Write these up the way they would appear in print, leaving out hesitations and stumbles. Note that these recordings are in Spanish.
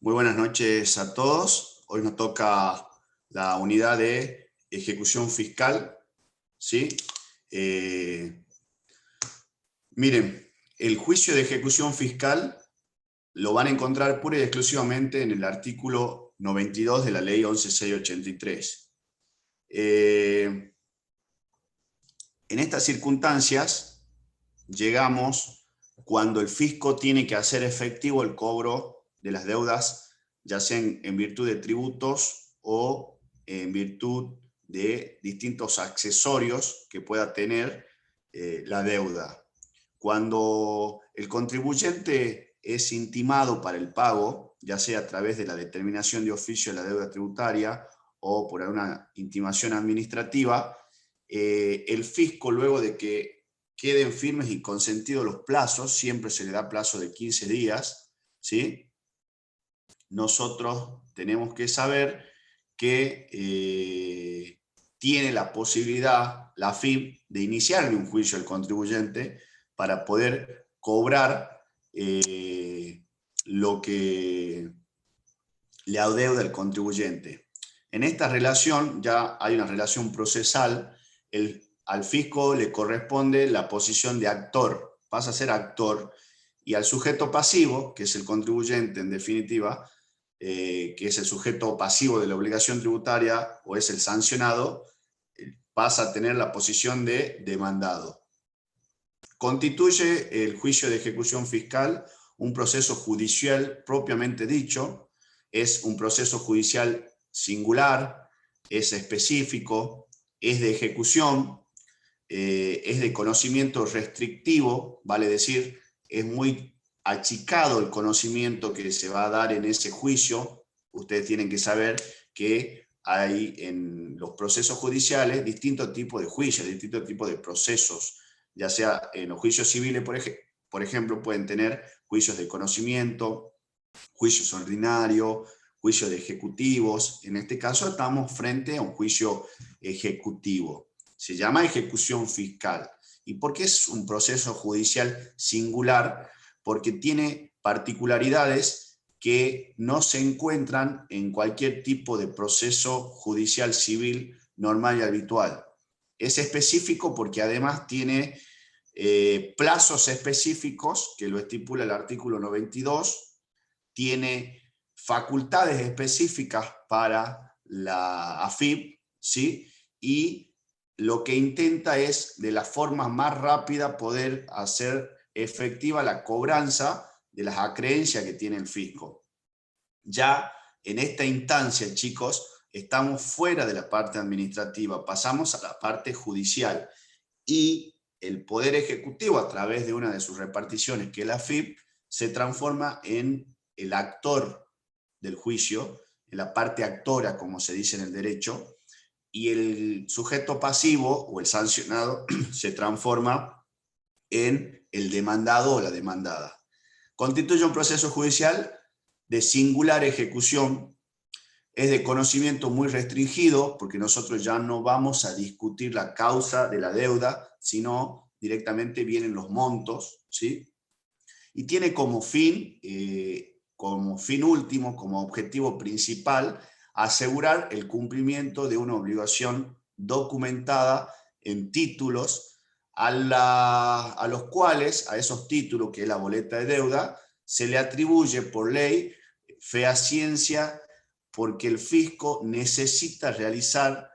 Muy buenas noches a todos. Hoy nos toca la unidad de ejecución fiscal, ¿sí? Miren, el juicio de ejecución fiscal lo van a encontrar pura y exclusivamente en el artículo 92 de la ley 11.683. En estas circunstancias llegamos cuando el fisco tiene que hacer efectivo el cobro de las deudas, ya sea en virtud de tributos o en virtud de distintos accesorios que pueda tener la deuda. Cuando el contribuyente es intimado para el pago, ya sea a través de la determinación de oficio de la deuda tributaria o por una intimación administrativa, el fisco, luego de que queden firmes y consentidos los plazos, siempre se le da plazo de 15 días, ¿sí? Nosotros tenemos que saber que tiene la posibilidad, la AFIP, de iniciarle un juicio al contribuyente para poder cobrar lo que le adeuda el contribuyente. En esta relación ya hay una relación procesal. Al fisco le corresponde la posición de actor, pasa a ser actor, y al sujeto pasivo, que es el contribuyente en definitiva, que es el sujeto pasivo de la obligación tributaria o es el sancionado, pasa a tener la posición de demandado. Constituye el juicio de ejecución fiscal un proceso judicial propiamente dicho, es un proceso judicial singular, es específico, es de ejecución, es de conocimiento restrictivo, vale decir, es muy achicado el conocimiento que se va a dar en ese juicio. Ustedes tienen que saber que hay en los procesos judiciales distintos tipos de juicios, distintos tipos de procesos, ya sea en los juicios civiles, por ejemplo, pueden tener juicios de conocimiento, juicios ordinarios, juicios de ejecutivos. En este caso estamos frente a un juicio ejecutivo. Se llama ejecución fiscal. ¿Y por qué es un proceso judicial singular? Porque tiene particularidades que no se encuentran en cualquier tipo de proceso judicial civil normal y habitual. Es específico porque además tiene plazos específicos, que lo estipula el artículo 92, tiene facultades específicas para la AFIP, ¿sí? Y lo que intenta es, de la forma más rápida, poder hacer efectiva la cobranza de las acreencias que tiene el fisco. Ya en esta instancia, chicos, estamos fuera de la parte administrativa, pasamos a la parte judicial, y el Poder Ejecutivo, a través de una de sus reparticiones, que es la AFIP, se transforma en el actor del juicio, en la parte actora, como se dice en el derecho, y el sujeto pasivo o el sancionado se transforma en el demandado o la demandada. Constituye un proceso judicial de singular ejecución, es de conocimiento muy restringido, porque nosotros ya no vamos a discutir la causa de la deuda, sino directamente vienen los montos, ¿sí? Y tiene como fin último, como objetivo principal, asegurar el cumplimiento de una obligación documentada en títulos a los cuales, a esos títulos, que es la boleta de deuda, se le atribuye por ley fehaciencia, porque el fisco necesita realizar,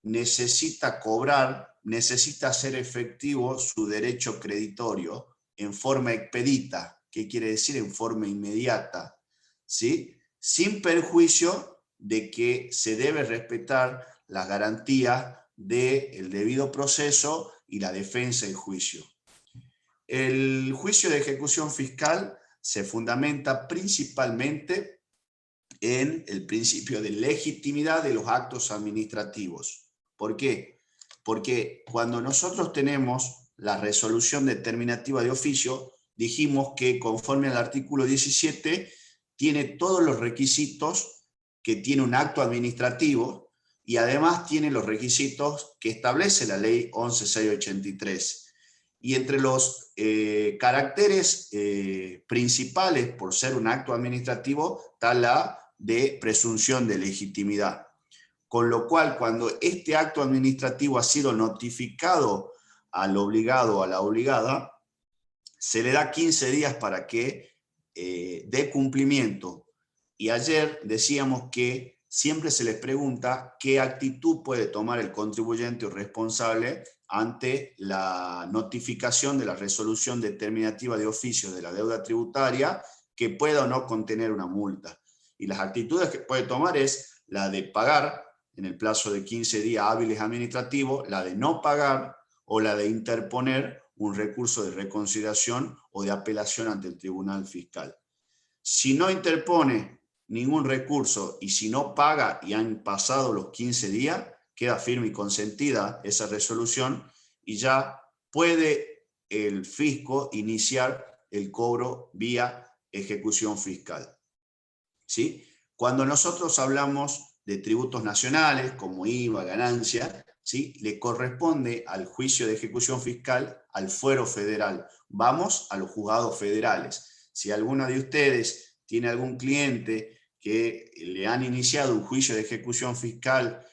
necesita cobrar, necesita hacer efectivo su derecho creditorio en forma expedita. ¿Qué quiere decir? En forma inmediata, ¿sí? Sin perjuicio de que se debe respetar las garantías del debido proceso y la defensa en juicio. El juicio de ejecución fiscal se fundamenta principalmente en el principio de legitimidad de los actos administrativos. ¿Por qué? Porque cuando nosotros tenemos la resolución determinativa de oficio, dijimos que conforme al artículo 17 tiene todos los requisitos que tiene un acto administrativo, y además tiene los requisitos que establece la ley 11.683. Y entre los caracteres principales, por ser un acto administrativo, está la de presunción de legitimidad. Con lo cual, cuando este acto administrativo ha sido notificado al obligado o a la obligada, se le da 15 días para que dé cumplimiento. Y ayer decíamos que siempre se les pregunta qué actitud puede tomar el contribuyente o responsable ante la notificación de la resolución determinativa de oficio de la deuda tributaria que pueda o no contener una multa. Y las actitudes que puede tomar es la de pagar en el plazo de 15 días hábiles administrativos, la de no pagar o la de interponer un recurso de reconsideración o de apelación ante el Tribunal Fiscal. Si no interpone ningún recurso y si no paga y han pasado los 15 días, queda firme y consentida esa resolución y ya puede el fisco iniciar el cobro vía ejecución fiscal. ¿Sí? Cuando nosotros hablamos de tributos nacionales como IVA, ganancia, ¿sí? Le corresponde al juicio de ejecución fiscal al fuero federal. Vamos a los juzgados federales. Si alguno de ustedes tiene algún cliente que le han iniciado un juicio de ejecución fiscal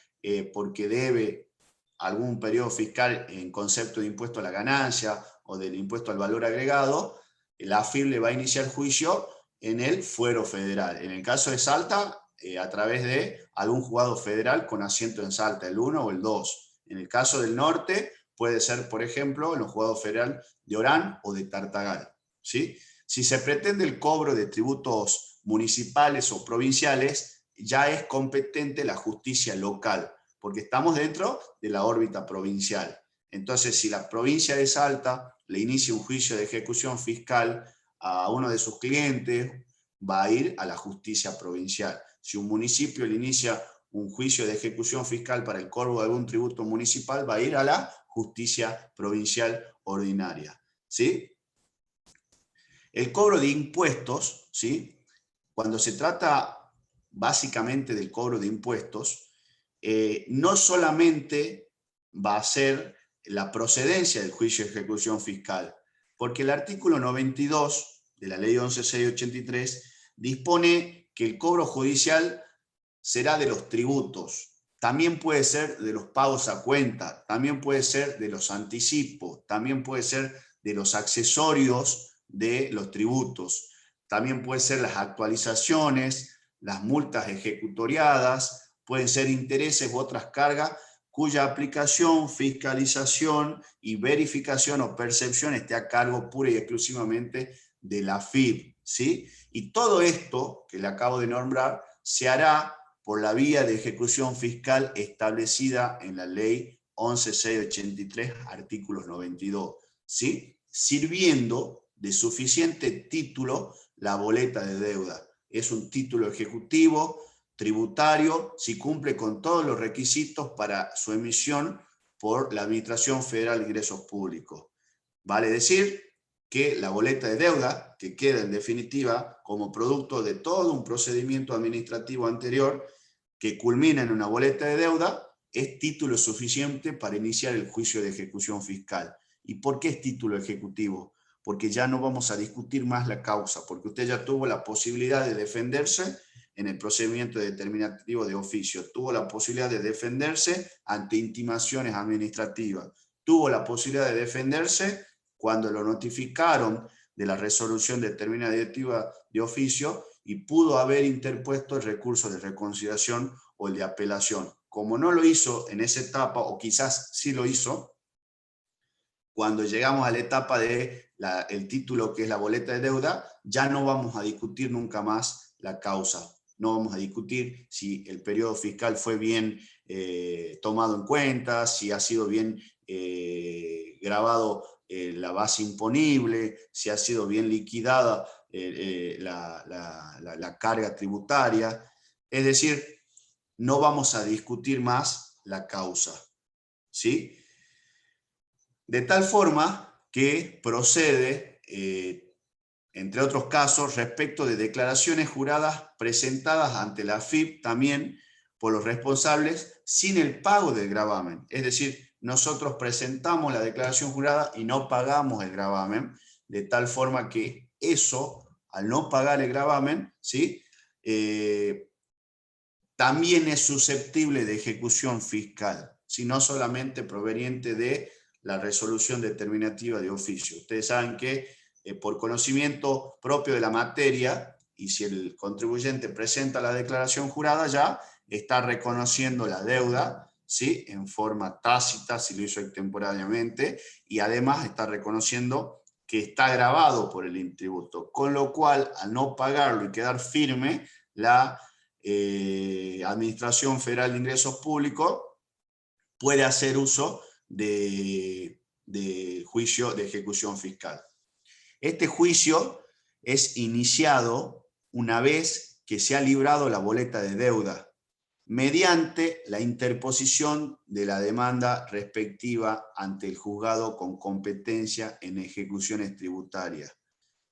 porque debe algún periodo fiscal en concepto de impuesto a la ganancia o del impuesto al valor agregado, la AFIP le va a iniciar juicio en el fuero federal. En el caso de Salta, a través de algún juzgado federal con asiento en Salta, el 1 o el 2. En el caso del norte, puede ser, por ejemplo, en los juzgados federal de Orán o de Tartagal. ¿Sí? Si se pretende el cobro de tributos municipales o provinciales, ya es competente la justicia local, porque estamos dentro de la órbita provincial. Entonces, si la provincia de Salta le inicia un juicio de ejecución fiscal a uno de sus clientes, va a ir a la justicia provincial. Si un municipio le inicia un juicio de ejecución fiscal para el cobro de algún tributo municipal, va a ir a la justicia provincial ordinaria. ¿Sí? El cobro de impuestos, ¿sí? Cuando se trata básicamente del cobro de impuestos, no solamente va a ser la procedencia del juicio de ejecución fiscal, porque el artículo 92 de la ley 11.683 dispone que el cobro judicial será de los tributos, también puede ser de los pagos a cuenta, también puede ser de los anticipos, también puede ser de los accesorios de los tributos, también puede ser las actualizaciones, las multas ejecutoriadas, pueden ser intereses u otras cargas cuya aplicación, fiscalización y verificación o percepción esté a cargo pura y exclusivamente de la AFIP, ¿sí? Y todo esto que le acabo de nombrar se hará por la vía de ejecución fiscal establecida en la ley 11.683, artículos 92, ¿sí? Sirviendo de suficiente título la boleta de deuda. Es un título ejecutivo, tributario, si cumple con todos los requisitos para su emisión por la Administración Federal de Ingresos Públicos. Vale decir que la boleta de deuda, que queda en definitiva como producto de todo un procedimiento administrativo anterior, que culmina en una boleta de deuda, es título suficiente para iniciar el juicio de ejecución fiscal. ¿Y por qué es título ejecutivo? Porque ya no vamos a discutir más la causa, porque usted ya tuvo la posibilidad de defenderse en el procedimiento determinativo de oficio, tuvo la posibilidad de defenderse ante intimaciones administrativas, tuvo la posibilidad de defenderse cuando lo notificaron de la resolución determinativa de oficio y pudo haber interpuesto el recurso de reconsideración o el de apelación. Como no lo hizo en esa etapa, o quizás sí lo hizo, cuando llegamos a la etapa del título que es la boleta de deuda, ya no vamos a discutir nunca más la causa. No vamos a discutir si el periodo fiscal fue bien tomado en cuenta, si ha sido bien grabado la base imponible, si ha sido bien liquidada la carga tributaria. Es decir, no vamos a discutir más la causa, ¿sí? De tal forma que procede, entre otros casos, respecto de declaraciones juradas presentadas ante la AFIP también por los responsables sin el pago del gravamen. Es decir, nosotros presentamos la declaración jurada y no pagamos el gravamen, de tal forma que eso, al no pagar el gravamen, ¿sí? También es susceptible de ejecución fiscal, si no solamente proveniente de la resolución determinativa de oficio. Ustedes saben que por conocimiento propio de la materia, y si el contribuyente presenta la declaración jurada, ya está reconociendo la deuda, ¿sí? En forma tácita, si lo hizo extemporáneamente, y además está reconociendo que está gravado por el intributo, con lo cual, al no pagarlo y quedar firme, la Administración Federal de Ingresos Públicos puede hacer uso de juicio de ejecución fiscal. Este juicio es iniciado una vez que se ha librado la boleta de deuda, mediante la interposición de la demanda respectiva ante el juzgado con competencia en ejecuciones tributarias,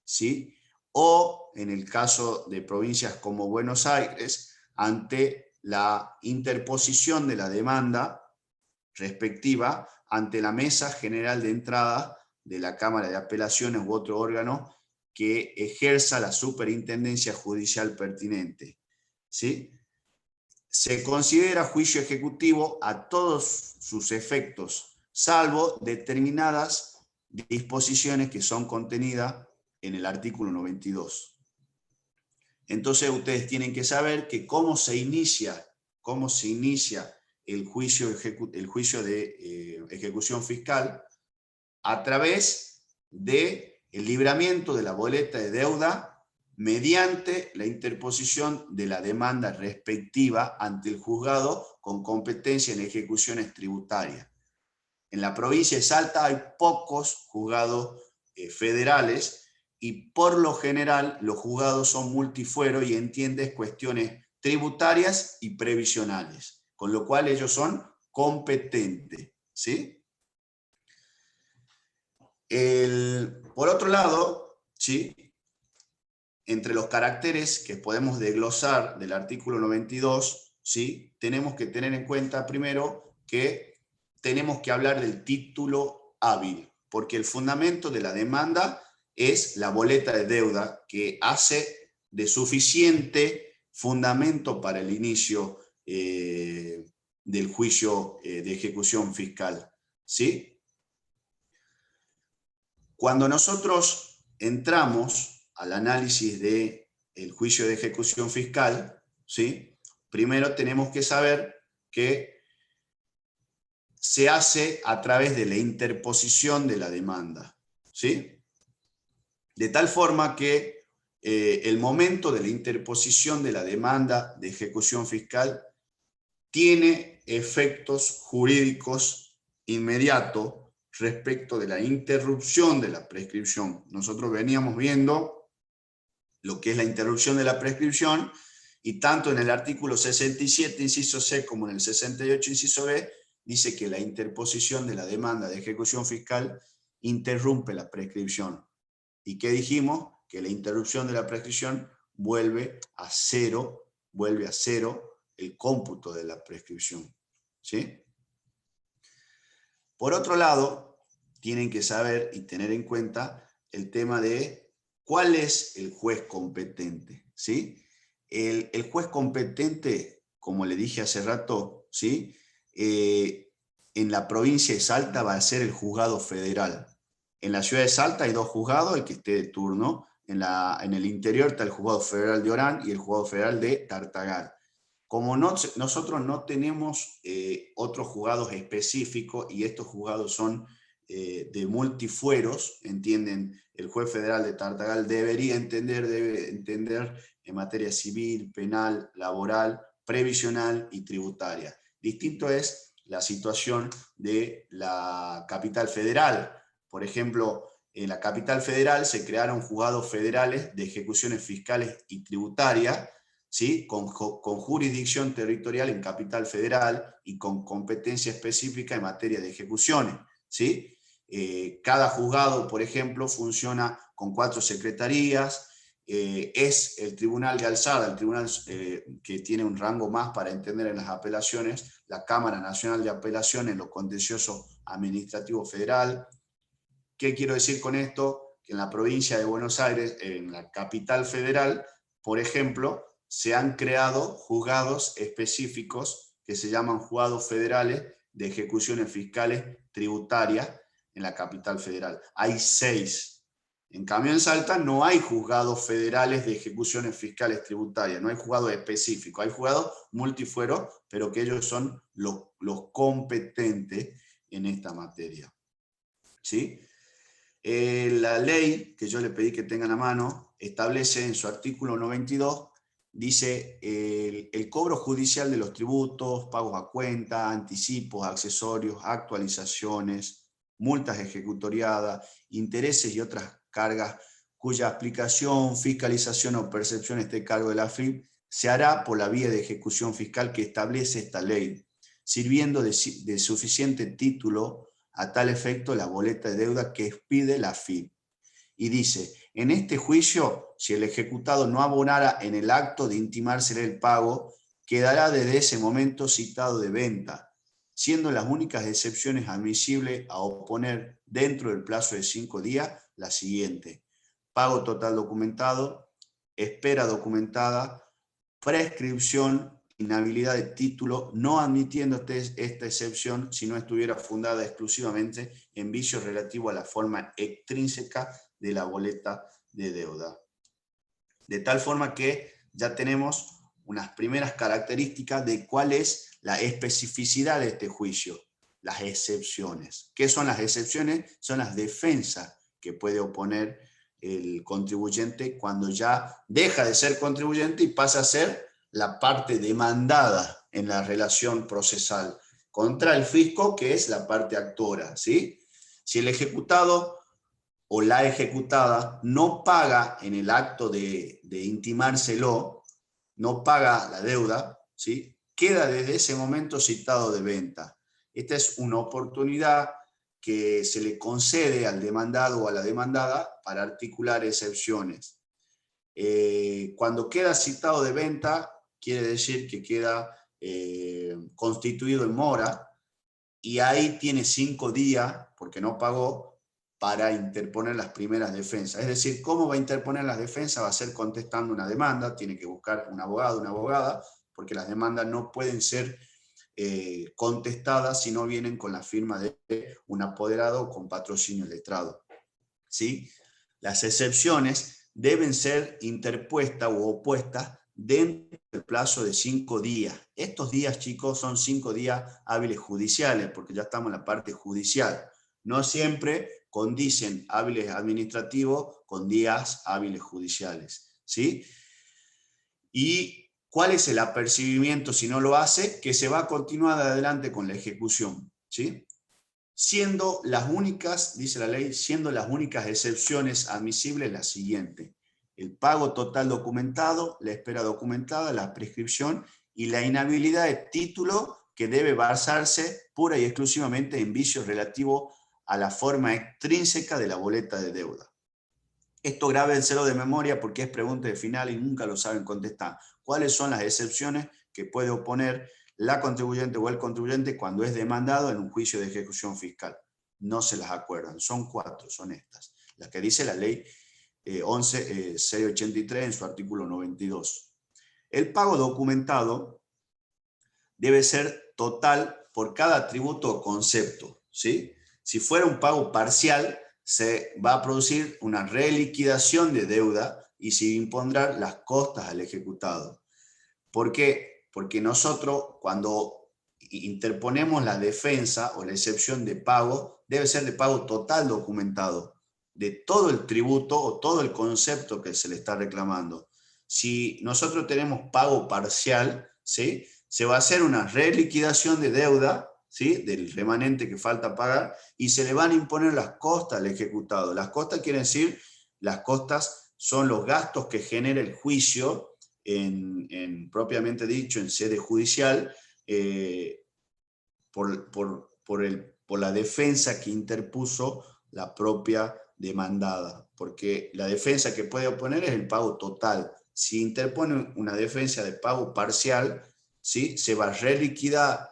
¿sí? O en el caso de provincias como Buenos Aires, ante la interposición de la demanda respectiva ante la Mesa General de Entrada de la Cámara de Apelaciones u otro órgano que ejerza la superintendencia judicial pertinente, ¿sí? Se considera juicio ejecutivo a todos sus efectos, salvo determinadas disposiciones que son contenidas en el artículo 92. Entonces ustedes tienen que saber que cómo se inicia el juicio de ejecución fiscal a través del libramiento de la boleta de deuda mediante la interposición de la demanda respectiva ante el juzgado con competencia en ejecuciones tributarias. En la provincia de Salta hay pocos juzgados federales y por lo general los juzgados son multifueros y entienden cuestiones tributarias y previsionales, con lo cual ellos son competentes, ¿sí? Por otro lado, ¿sí? Entre los caracteres que podemos desglosar del artículo 92, ¿sí? Tenemos que tener en cuenta primero que tenemos que hablar del título hábil, porque el fundamento de la demanda es la boleta de deuda que hace de suficiente fundamento para el inicio del juicio de ejecución fiscal, ¿sí? Cuando nosotros entramos al análisis del juicio de ejecución fiscal, ¿sí? Primero tenemos que saber que se hace a través de la interposición de la demanda, ¿sí? De tal forma que el momento de la interposición de la demanda de ejecución fiscal tiene efectos jurídicos inmediatos respecto de la interrupción de la prescripción. Nosotros veníamos viendo lo que es la interrupción de la prescripción y tanto en el artículo 67, inciso C, como en el 68, inciso B, dice que la interposición de la demanda de ejecución fiscal interrumpe la prescripción. ¿Y qué dijimos? Que la interrupción de la prescripción vuelve a cero el cómputo de la prescripción, ¿sí? Por otro lado, tienen que saber y tener en cuenta el tema de cuál es el juez competente, ¿sí? El juez competente, como le dije hace rato, ¿sí? En la provincia de Salta va a ser el juzgado federal. En la ciudad de Salta hay dos juzgados, el que esté de turno. En el interior está el juzgado federal de Orán y el juzgado federal de Tartagal. Como nosotros no tenemos otros juzgados específicos y estos juzgados son de multifueros, entienden, el juez federal de Tartagal debe entender en materia civil, penal, laboral, previsional y tributaria. Distinto es la situación de la capital federal. Por ejemplo, en la capital federal se crearon juzgados federales de ejecuciones fiscales y tributarias, ¿sí? Con jurisdicción territorial en capital federal y con competencia específica en materia de ejecuciones, ¿sí? Cada juzgado, por ejemplo, funciona con 4 secretarías es el tribunal de alzada, el tribunal que tiene un rango más para entender en las apelaciones, la Cámara Nacional de Apelaciones en lo contencioso administrativo federal. ¿Qué quiero decir con esto? Que en la provincia de Buenos Aires, en la capital federal, por ejemplo, se han creado juzgados específicos que se llaman juzgados federales de ejecuciones fiscales tributarias en la capital federal. Hay 6. En cambio, en Salta no hay juzgados federales de ejecuciones fiscales tributarias, no hay juzgados específicos, hay juzgados multifueros, pero que ellos son los competentes en esta materia. ¿Sí? La ley que yo le pedí que tengan a mano establece en su artículo 92, dice el cobro judicial de los tributos, pagos a cuenta, anticipos, accesorios, actualizaciones, multas ejecutoriadas, intereses y otras cargas cuya aplicación, fiscalización o percepción esté a cargo de la AFIP, se hará por la vía de ejecución fiscal que establece esta ley, sirviendo de suficiente título a tal efecto la boleta de deuda que expide la AFIP. Y dice, en este juicio, si el ejecutado no abonara en el acto de intimársele el pago, quedará desde ese momento citado de venta, siendo las únicas excepciones admisibles a oponer dentro del plazo de 5 días la siguiente: pago total documentado, espera documentada, prescripción, inhabilidad de título, no admitiendo esta excepción si no estuviera fundada exclusivamente en vicios relativos a la forma extrínseca de la boleta de deuda. De tal forma que ya tenemos unas primeras características de cuál es la especificidad de este juicio, las excepciones. ¿Qué son las excepciones? Son las defensas que puede oponer el contribuyente cuando ya deja de ser contribuyente y pasa a ser la parte demandada en la relación procesal contra el fisco, que es la parte actora, ¿sí? Si el ejecutado o la ejecutada no paga en el acto de intimárselo, no paga la deuda, ¿sí? Queda desde ese momento citado de venta. Esta es una oportunidad que se le concede al demandado o a la demandada para articular excepciones. Cuando queda citado de venta, quiere decir que queda constituido en mora, y ahí tiene 5 días, porque no pagó, para interponer las primeras defensas. Es decir, ¿cómo va a interponer las defensas? Va a ser contestando una demanda, tiene que buscar un abogado, una abogada, porque las demandas no pueden ser contestadas si no vienen con la firma de un apoderado o con patrocinio letrado. ¿Sí? Las excepciones deben ser interpuestas u opuestas dentro del plazo de 5 días. Estos días, chicos, son 5 días hábiles judiciales, porque ya estamos en la parte judicial. No siempre condicen hábiles administrativos con días hábiles judiciales, ¿sí? ¿Y cuál es el apercibimiento si no lo hace? Que se va a continuar adelante con la ejecución, ¿sí? Siendo las únicas, dice la ley, siendo las únicas excepciones admisibles las siguientes: el pago total documentado, la espera documentada, la prescripción y la inhabilidad de título, que debe basarse pura y exclusivamente en vicios relativos a la forma extrínseca de la boleta de deuda. Esto grábenselo de memoria porque es pregunta de final y nunca lo saben contestar. ¿Cuáles son las excepciones que puede oponer la contribuyente o el contribuyente cuando es demandado en un juicio de ejecución fiscal? No se las acuerdan, son 4, son estas, las que dice la ley 11.683 en su artículo 92. El pago documentado debe ser total por cada tributo o concepto, ¿sí? Si fuera un pago parcial, se va a producir una reliquidación de deuda y se impondrán las costas al ejecutado. ¿Por qué? Porque nosotros, cuando interponemos la defensa o la excepción de pago, debe ser de pago total documentado, de todo el tributo o todo el concepto que se le está reclamando. Si nosotros tenemos pago parcial, ¿sí?, se va a hacer una reliquidación de deuda, ¿sí?, del remanente que falta pagar, y se le van a imponer las costas al ejecutado. Las costas quieren decir, las costas son los gastos que genera el juicio, propiamente dicho, en sede judicial, por la defensa que interpuso la propia demandada, porque la defensa que puede oponer es el pago total. Si interpone una defensa de pago parcial, ¿sí?, se va a reliquidar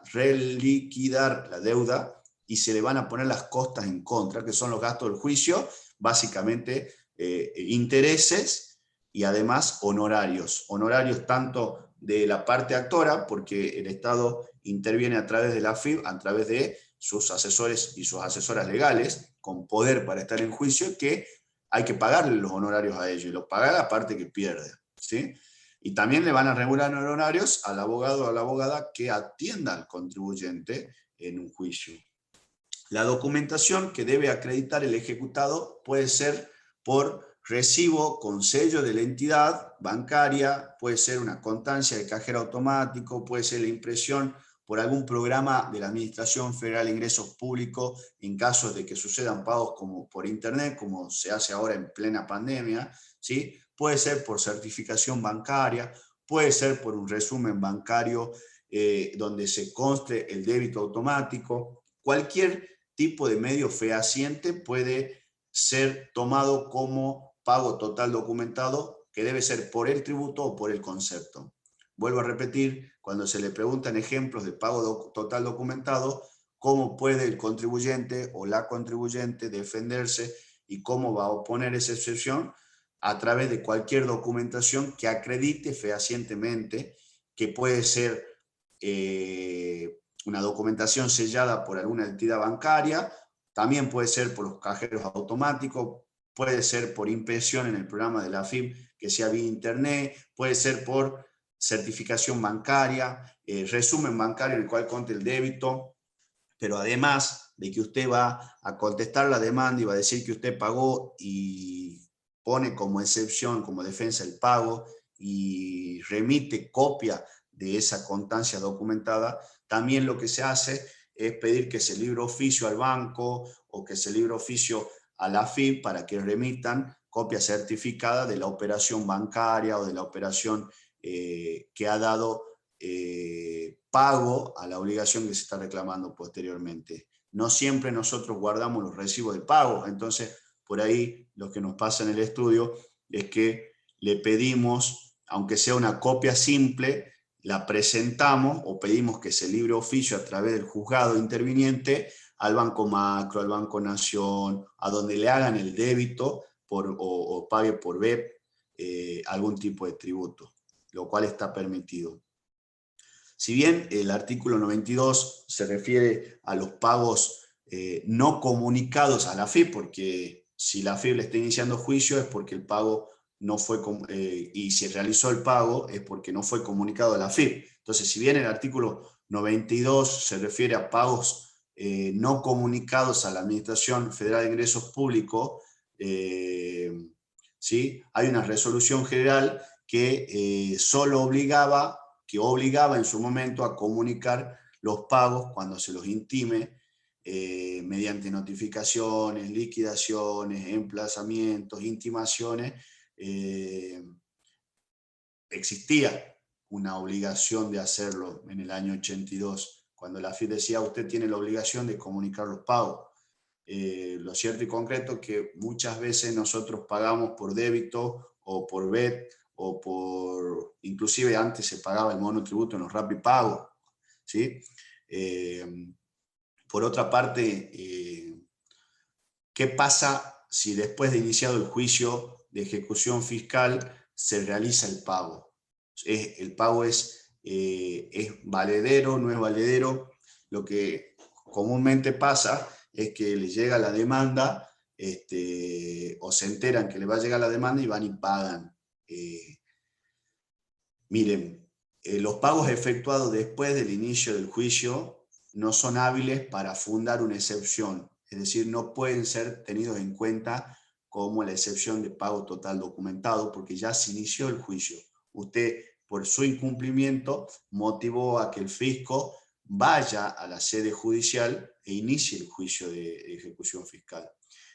la deuda y se le van a poner las costas en contra, que son los gastos del juicio, básicamente intereses y además honorarios. Honorarios tanto de la parte actora, porque el Estado interviene a través de la AFIP, a través de sus asesores y sus asesoras legales, con poder para estar en juicio, que hay que pagarle los honorarios a ellos, y los paga la parte que pierde, ¿sí? Y también le van a regular honorarios al abogado o a la abogada que atienda al contribuyente en un juicio. La documentación que debe acreditar el ejecutado puede ser por recibo con sello de la entidad bancaria, puede ser una constancia de cajero automático, puede ser la impresión por algún programa de la Administración Federal de Ingresos Públicos en caso de que sucedan pagos como por internet, como se hace ahora en plena pandemia, ¿sí? Puede ser por certificación bancaria, puede ser por un resumen bancario donde se conste el débito automático. Cualquier tipo de medio fehaciente puede ser tomado como pago total documentado, que debe ser por el tributo o por el concepto. Vuelvo a repetir, cuando se le preguntan ejemplos de pago total documentado, cómo puede el contribuyente o la contribuyente defenderse y cómo va a oponer esa excepción a través de cualquier documentación que acredite fehacientemente, que puede ser una documentación sellada por alguna entidad bancaria, también puede ser por los cajeros automáticos, puede ser por impresión en el programa de la AFIP que sea vía internet, puede ser por certificación bancaria, resumen bancario en el cual conte el débito, pero además de que usted va a contestar la demanda y va a decir que usted pagó y pone como excepción, como defensa el pago y remite copia de esa constancia documentada, también lo que se hace es pedir que se libre oficio al banco o que se libre oficio a la AFIP para que remitan copia certificada de la operación bancaria o de la operación que ha dado pago a la obligación que se está reclamando posteriormente. No siempre nosotros guardamos los recibos de pago, entonces por ahí lo que nos pasa en el estudio es que le pedimos, aunque sea una copia simple, la presentamos o pedimos que se libre oficio a través del juzgado interviniente al Banco Macro, al Banco Nación, a donde le hagan el débito o pague por BEP algún tipo de tributo, lo cual está permitido. Si bien el artículo 92 se refiere a los pagos no comunicados a la AFIP, porque si la AFIP le está iniciando juicio es porque el pago no fue, y si realizó el pago es porque no fue comunicado a la AFIP. Entonces, si bien el artículo 92 se refiere a pagos no comunicados a la Administración Federal de Ingresos Públicos, ¿sí?, hay una resolución general que solo obligaba en su momento a comunicar los pagos cuando se los intime mediante notificaciones, liquidaciones, emplazamientos, intimaciones. Existía una obligación de hacerlo en el año 82, cuando la AFIP decía usted tiene la obligación de comunicar los pagos. Lo cierto y concreto es que muchas veces nosotros pagamos por débito o por BET, o por, inclusive antes se pagaba el monotributo en los RappiPago, ¿sí? Por otra parte, ¿qué pasa si después de iniciado el juicio de ejecución fiscal se realiza el pago? El pago es valedero, no es valedero. Lo que comúnmente pasa es que le llega la demanda, o se enteran que le va a llegar la demanda y van y pagan. Miren, los pagos efectuados después del inicio del juicio no son hábiles para fundar una excepción, es decir, no pueden ser tenidos en cuenta como la excepción de pago total documentado porque ya se inició el juicio. Usted, por su incumplimiento, motivó a que el fisco vaya a la sede judicial e inicie el juicio de ejecución fiscal.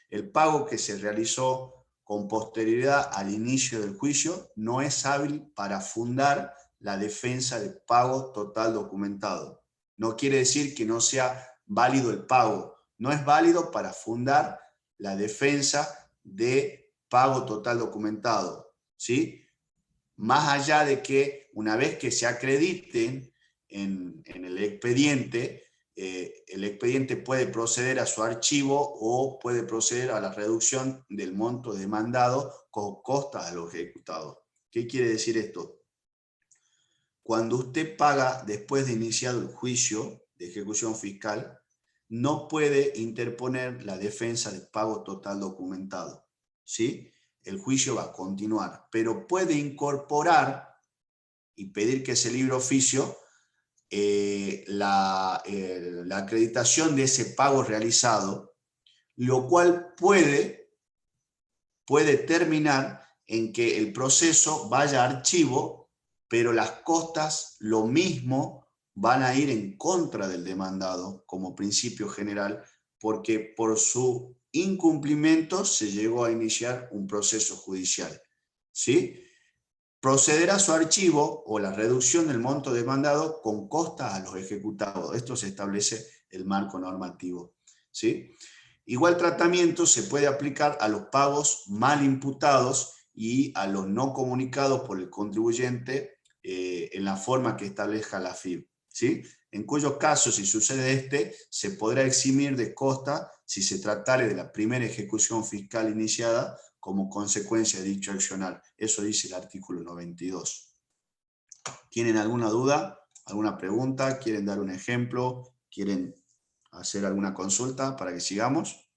El pago que se realizó con posterioridad al inicio del juicio no es hábil para fundar la defensa de pago total documentado. No quiere decir que no sea válido el pago, no es válido para fundar la defensa de pago total documentado, ¿sí? Más allá de que una vez que se acrediten en el expediente puede proceder a su archivo o puede proceder a la reducción del monto demandado con costas a los ejecutados. ¿Qué quiere decir esto? Cuando usted paga después de iniciado el juicio de ejecución fiscal, no puede interponer la defensa de pago total documentado, ¿sí? El juicio va a continuar, pero puede incorporar y pedir que se libre oficio la acreditación de ese pago realizado, lo cual puede terminar en que el proceso vaya a archivo, pero las costas lo mismo van a ir en contra del demandado como principio general, porque por su incumplimiento se llegó a iniciar un proceso judicial, ¿sí? Procederá a su archivo o la reducción del monto demandado con costas a los ejecutados. Esto se establece el marco normativo, ¿sí? Igual tratamiento se puede aplicar a los pagos mal imputados y a los no comunicados por el contribuyente en la forma que establezca la FIP, ¿sí? En cuyos casos, si sucede se podrá eximir de costa si se tratare de la primera ejecución fiscal iniciada como consecuencia de dicho accionar. Eso dice el artículo 92. ¿Tienen alguna duda? ¿Alguna pregunta? ¿Quieren dar un ejemplo? ¿Quieren hacer alguna consulta para que sigamos?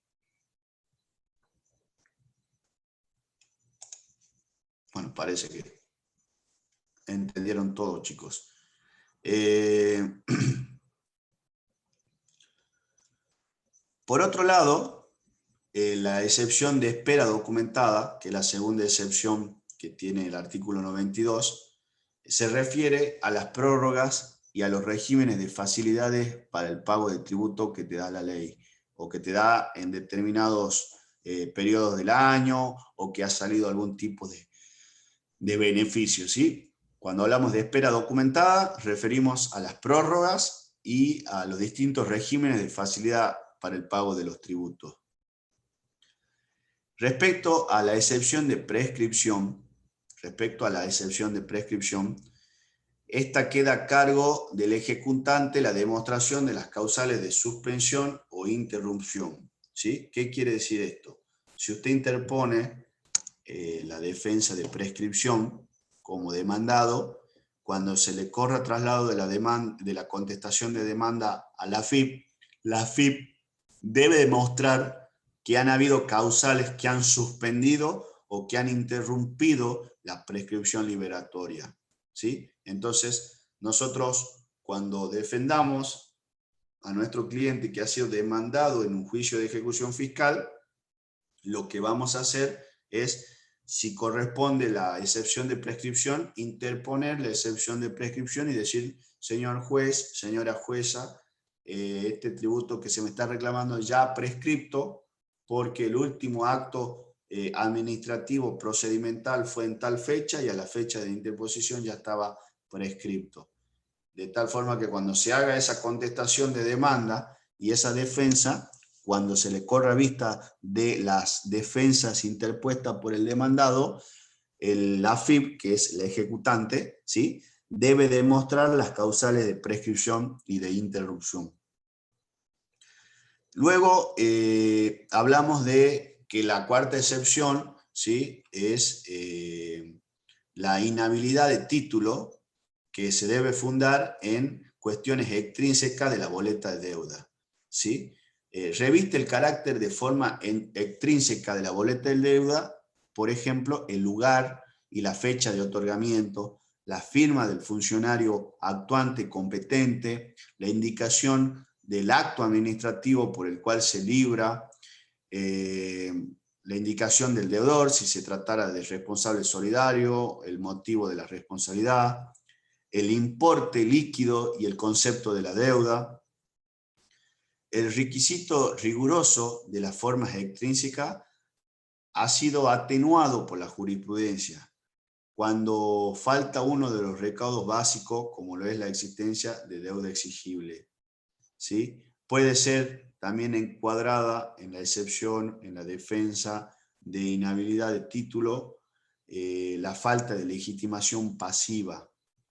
Bueno, parece que entendieron todo, chicos. Por otro lado, la excepción de espera documentada, que es la segunda excepción que tiene el artículo 92, se refiere a las prórrogas y a los regímenes de facilidades para el pago de tributo que te da la ley, o que te da en determinados periodos del año, o que ha salido algún tipo de beneficio, ¿sí? Cuando hablamos de espera documentada, referimos a las prórrogas y a los distintos regímenes de facilidad para el pago de los tributos. Respecto a la excepción de prescripción, esta queda a cargo del ejecutante la demostración de las causales de suspensión o interrupción, ¿sí? ¿Qué quiere decir esto? Si usted interpone la defensa de prescripción como demandado, cuando se le corra traslado de la contestación de demanda a la FIP debe demostrar que han habido causales que han suspendido o que han interrumpido la prescripción liberatoria, ¿sí? Entonces, nosotros cuando defendamos a nuestro cliente que ha sido demandado en un juicio de ejecución fiscal, lo que vamos a hacer es, si corresponde la excepción de prescripción, interponer la excepción de prescripción y decir, señor juez, señora jueza, este tributo que se me está reclamando ya ha prescripto porque el último acto administrativo procedimental fue en tal fecha y a la fecha de interposición ya estaba prescripto. De tal forma que cuando se haga esa contestación de demanda y esa defensa, cuando se le corra vista de las defensas interpuestas por el demandado, la AFIP, que es la ejecutante, ¿sí?, debe demostrar las causales de prescripción y de interrupción. Luego hablamos de que la cuarta excepción, ¿sí?, es la inhabilidad de título que se debe fundar en cuestiones extrínsecas de la boleta de deuda, ¿sí? Reviste el carácter de forma extrínseca de la boleta de deuda, por ejemplo, el lugar y la fecha de otorgamiento, la firma del funcionario actuante competente, la indicación del acto administrativo por el cual se libra, la indicación del deudor, si se tratara de responsable solidario, el motivo de la responsabilidad, el importe líquido y el concepto de la deuda. El requisito riguroso de las formas extrínsecas ha sido atenuado por la jurisprudencia cuando falta uno de los recaudos básicos, como lo es la existencia de deuda exigible, ¿sí? Puede ser también encuadrada en la excepción, en la defensa de inhabilidad de título la falta de legitimación pasiva,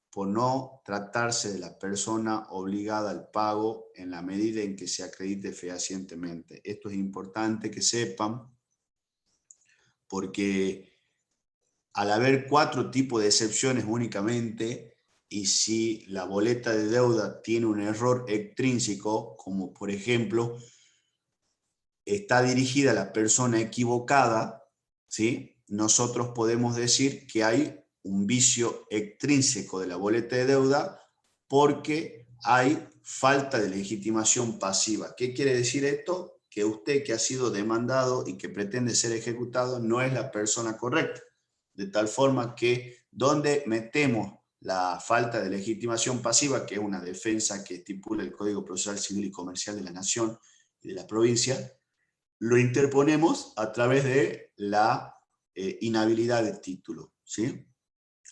por no tratarse de la persona obligada al pago en la medida en que se acredite fehacientemente. Esto es importante que sepan, porque al haber 4 tipos de excepciones únicamente, y si la boleta de deuda tiene un error extrínseco, como por ejemplo, está dirigida a la persona equivocada, ¿sí? Nosotros podemos decir que hay un vicio extrínseco de la boleta de deuda porque hay falta de legitimación pasiva. ¿Qué quiere decir esto? Que usted que ha sido demandado y que pretende ser ejecutado no es la persona correcta. De tal forma que donde metemos la falta de legitimación pasiva, que es una defensa que estipula el Código Procesal Civil y Comercial de la Nación y de la provincia, lo interponemos a través de la inhabilidad de título, ¿sí?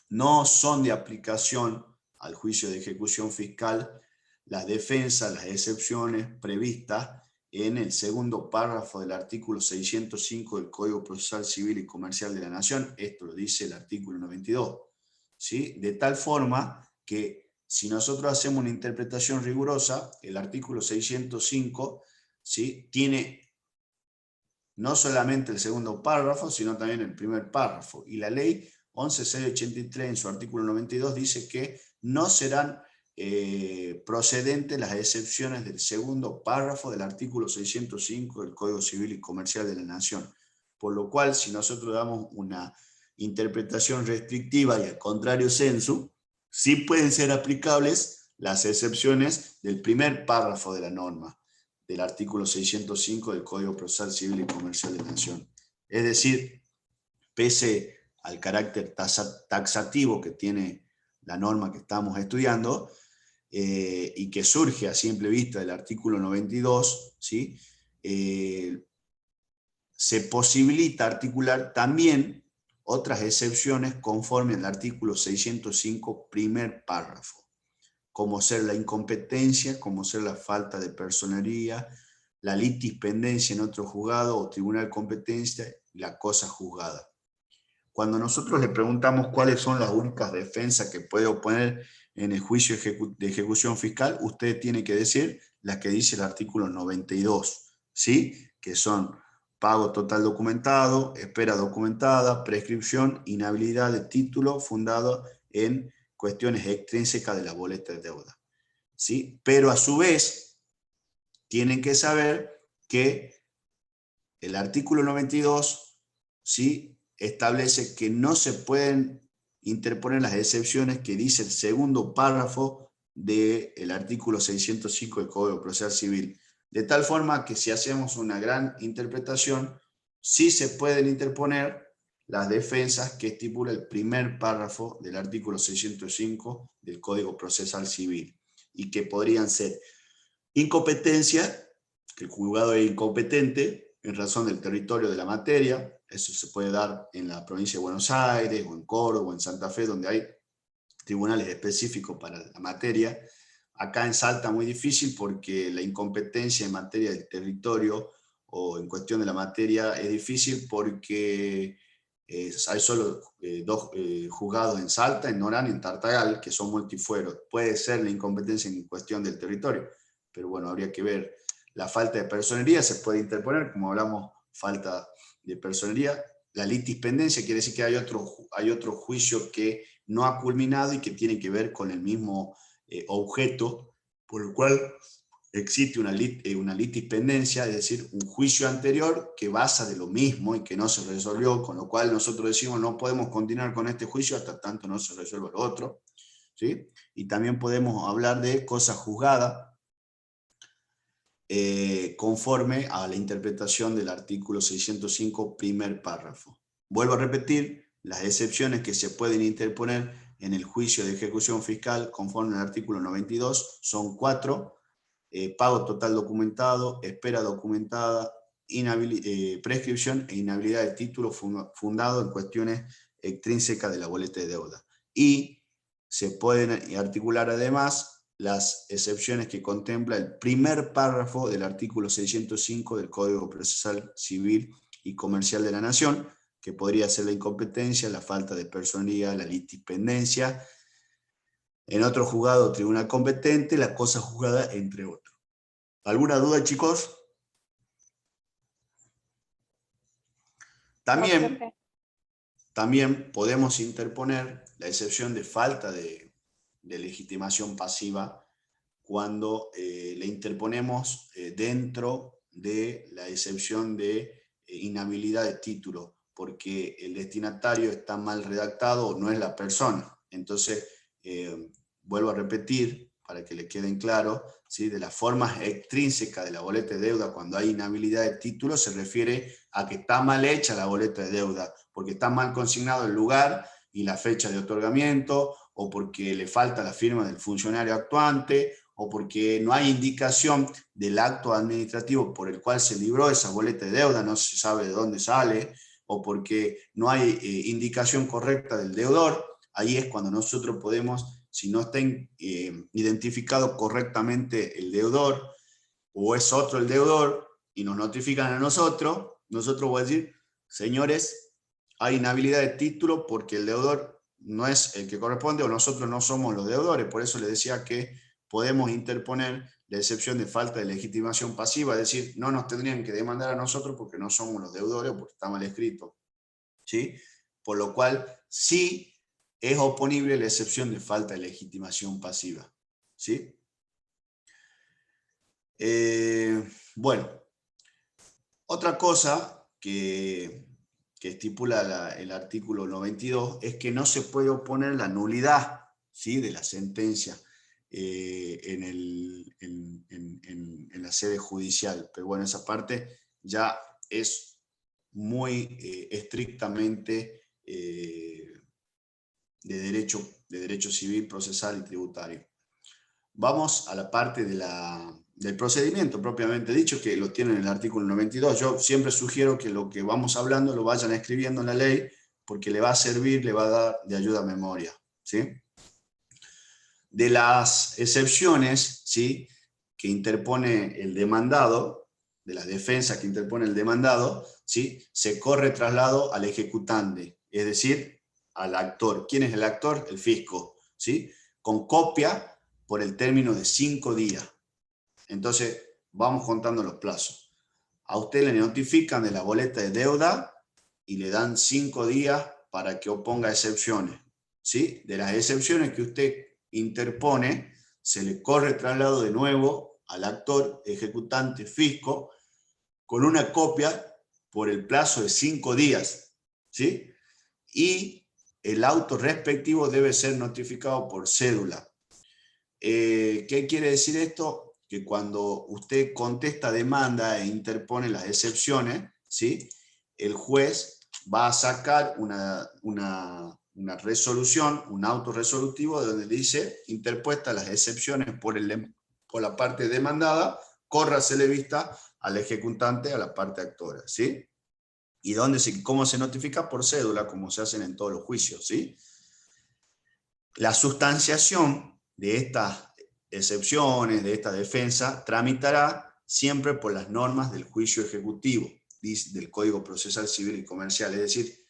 No son de aplicación al juicio de ejecución fiscal las defensas, las excepciones previstas en el segundo párrafo del artículo 605 del Código Procesal Civil y Comercial de la Nación. Esto lo dice el artículo 92, ¿sí? De tal forma que si nosotros hacemos una interpretación rigurosa, el artículo 605, ¿sí?, tiene no solamente el segundo párrafo, sino también el primer párrafo. Y la ley 11.683 en su artículo 92 dice que no serán procedentes las excepciones del segundo párrafo del artículo 605 del Código Civil y Comercial de la Nación. Por lo cual, si nosotros damos una interpretación restrictiva y al contrario sensu, sí pueden ser aplicables las excepciones del primer párrafo de la norma, del artículo 605 del Código Procesal Civil y Comercial de la Nación. Es decir, pese al carácter taxativo que tiene la norma que estamos estudiando, y que surge a simple vista del artículo 92, ¿sí?, se posibilita articular también otras excepciones conforme al artículo 605, primer párrafo, como ser la incompetencia, como ser la falta de personería, la litispendencia en otro juzgado o tribunal competencia y la cosa juzgada. Cuando nosotros le preguntamos cuáles son las únicas defensas que puede oponer en el juicio de ejecución fiscal, usted tiene que decir las que dice el artículo 92, ¿sí?, que son pago total documentado, espera documentada, prescripción, inhabilidad de título fundado en cuestiones extrínsecas de la boleta de deuda, ¿sí? Pero a su vez, tienen que saber que el artículo 92, ¿sí?, establece que no se pueden interponer las excepciones que dice el segundo párrafo del artículo 605 del Código Procesal Civil. De tal forma que si hacemos una gran interpretación, sí se pueden interponer las defensas que estipula el primer párrafo del artículo 605 del Código Procesal Civil, y que podrían ser incompetencia, que el juzgado es incompetente en razón del territorio de la materia. Eso se puede dar en la provincia de Buenos Aires, o en Córdoba, o en Santa Fe, donde hay tribunales específicos para la materia. Acá en Salta muy difícil porque la incompetencia en materia del territorio o en cuestión de la materia es difícil porque hay solo 2 juzgados en Salta, en Orán y en Tartagal, que son multifueros. Puede ser la incompetencia en cuestión del territorio, pero bueno, habría que ver. La falta de personería se puede interponer, como hablamos, falta de personería. La litispendencia quiere decir que hay otro juicio que no ha culminado y que tiene que ver con el mismo objeto, por lo cual existe una litispendencia, es decir, un juicio anterior que basa de lo mismo y que no se resolvió, con lo cual nosotros decimos no podemos continuar con este juicio hasta tanto no se resuelva lo otro, ¿sí? Y también podemos hablar de cosa juzgada, conforme a la interpretación del artículo 605, primer párrafo. Vuelvo a repetir, las excepciones que se pueden interponer en el juicio de ejecución fiscal conforme al artículo 92 son 4: pago total documentado, espera documentada, prescripción e inhabilidad de título fundado en cuestiones extrínsecas de la boleta de deuda. Y se pueden articular además las excepciones que contempla el primer párrafo del artículo 605 del Código Procesal Civil y Comercial de la Nación, que podría ser la incompetencia, la falta de personería, la litispendencia, en otro juzgado o tribunal competente, la cosa juzgada, entre otros. ¿Alguna duda, chicos? No, También, profe. también podemos interponer la excepción de falta de legitimación pasiva cuando le interponemos dentro de la excepción de inhabilidad de título, porque el destinatario está mal redactado o no es la persona. Entonces, vuelvo a repetir, para que le queden claro, ¿sí? De las formas extrínsecas de la boleta de deuda, cuando hay inhabilidad de título, se refiere a que está mal hecha la boleta de deuda, porque está mal consignado el lugar y la fecha de otorgamiento, o porque le falta la firma del funcionario actuante, o porque no hay indicación del acto administrativo por el cual se libró esa boleta de deuda, no se sabe de dónde sale, o porque no hay indicación correcta del deudor. Ahí es cuando nosotros podemos, si no está identificado correctamente el deudor, o es otro el deudor, y nos notifican a nosotros, nosotros voy a decir, señores, hay inhabilidad de título porque el deudor no es el que corresponde, o nosotros no somos los deudores. Por eso les decía que podemos interponer la excepción de falta de legitimación pasiva, es decir, no nos tendrían que demandar a nosotros porque no somos los deudores o porque está mal escrito, ¿sí? Por lo cual, sí es oponible la excepción de falta de legitimación pasiva, ¿sí? Bueno, otra cosa que estipula el artículo 92 es que no se puede oponer la nulidad, ¿sí? De la sentencia en la sede judicial. Pero bueno, esa parte ya es muy estrictamente de derecho civil, procesal y tributario. Vamos a la parte del procedimiento propiamente dicho, que lo tiene en el artículo 92. Yo siempre sugiero que lo que vamos hablando lo vayan escribiendo en la ley, porque le va a servir, le va a dar de ayuda a memoria, ¿sí? De las excepciones, ¿sí?, que interpone el demandado, de las defensas que interpone el demandado, ¿sí?, se corre traslado al ejecutante, es decir, al actor. ¿Quién es el actor? El fisco, ¿sí?, con copia por el término de 5 días. Entonces, vamos contando los plazos. A usted le notifican de la boleta de deuda y le dan 5 días para que oponga excepciones, ¿sí? De las excepciones que usted interpone, se le corre traslado de nuevo al actor, ejecutante, fisco, con una copia por el plazo de 5 días, ¿sí? Y el auto respectivo debe ser notificado por cédula. ¿Qué quiere decir esto? Que cuando usted contesta demanda e interpone las excepciones, ¿sí?, el juez va a sacar una resolución, un auto resolutivo donde dice, interpuestas las excepciones por la parte demandada, córrasele vista al ejecutante, a la parte actora, ¿sí? ¿Y cómo se notifica? Por cédula, como se hacen en todos los juicios, ¿sí? La sustanciación de estas excepciones, de esta defensa, tramitará siempre por las normas del juicio ejecutivo, del Código Procesal Civil y Comercial, es decir,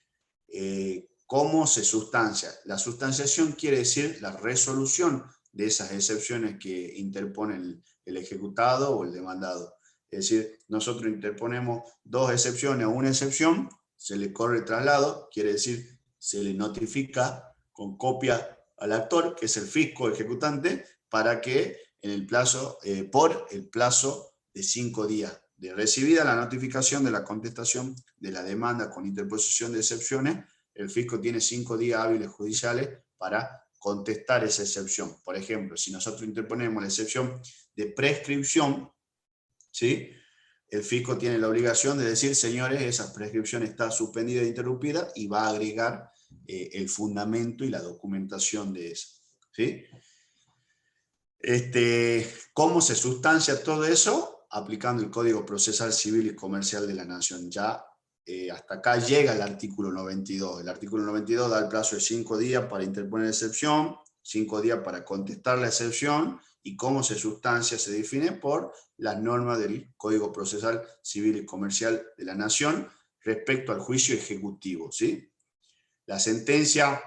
cómo se sustancia. La sustanciación quiere decir la resolución de esas excepciones que interpone el ejecutado o el demandado. Es decir, nosotros interponemos 2 excepciones o una excepción, se le corre el traslado, quiere decir, se le notifica con copia al actor, que es el fisco ejecutante, para que por el plazo de 5 días de recibida la notificación de la contestación de la demanda con interposición de excepciones, el fisco tiene 5 días hábiles judiciales para contestar esa excepción. Por ejemplo, si nosotros interponemos la excepción de prescripción, ¿sí?, el fisco tiene la obligación de decir, señores, esa prescripción está suspendida e interrumpida, y va a agregar el fundamento y la documentación de eso, ¿sí? ¿Cómo se sustancia todo eso? Aplicando el Código Procesal Civil y Comercial de la Nación. Ya hasta acá llega el artículo 92. El artículo 92 da el plazo de 5 días para interponer excepción, 5 días para contestar la excepción, y cómo se sustancia se define por las normas del Código Procesal Civil y Comercial de la Nación, respecto al juicio ejecutivo, ¿sí? La sentencia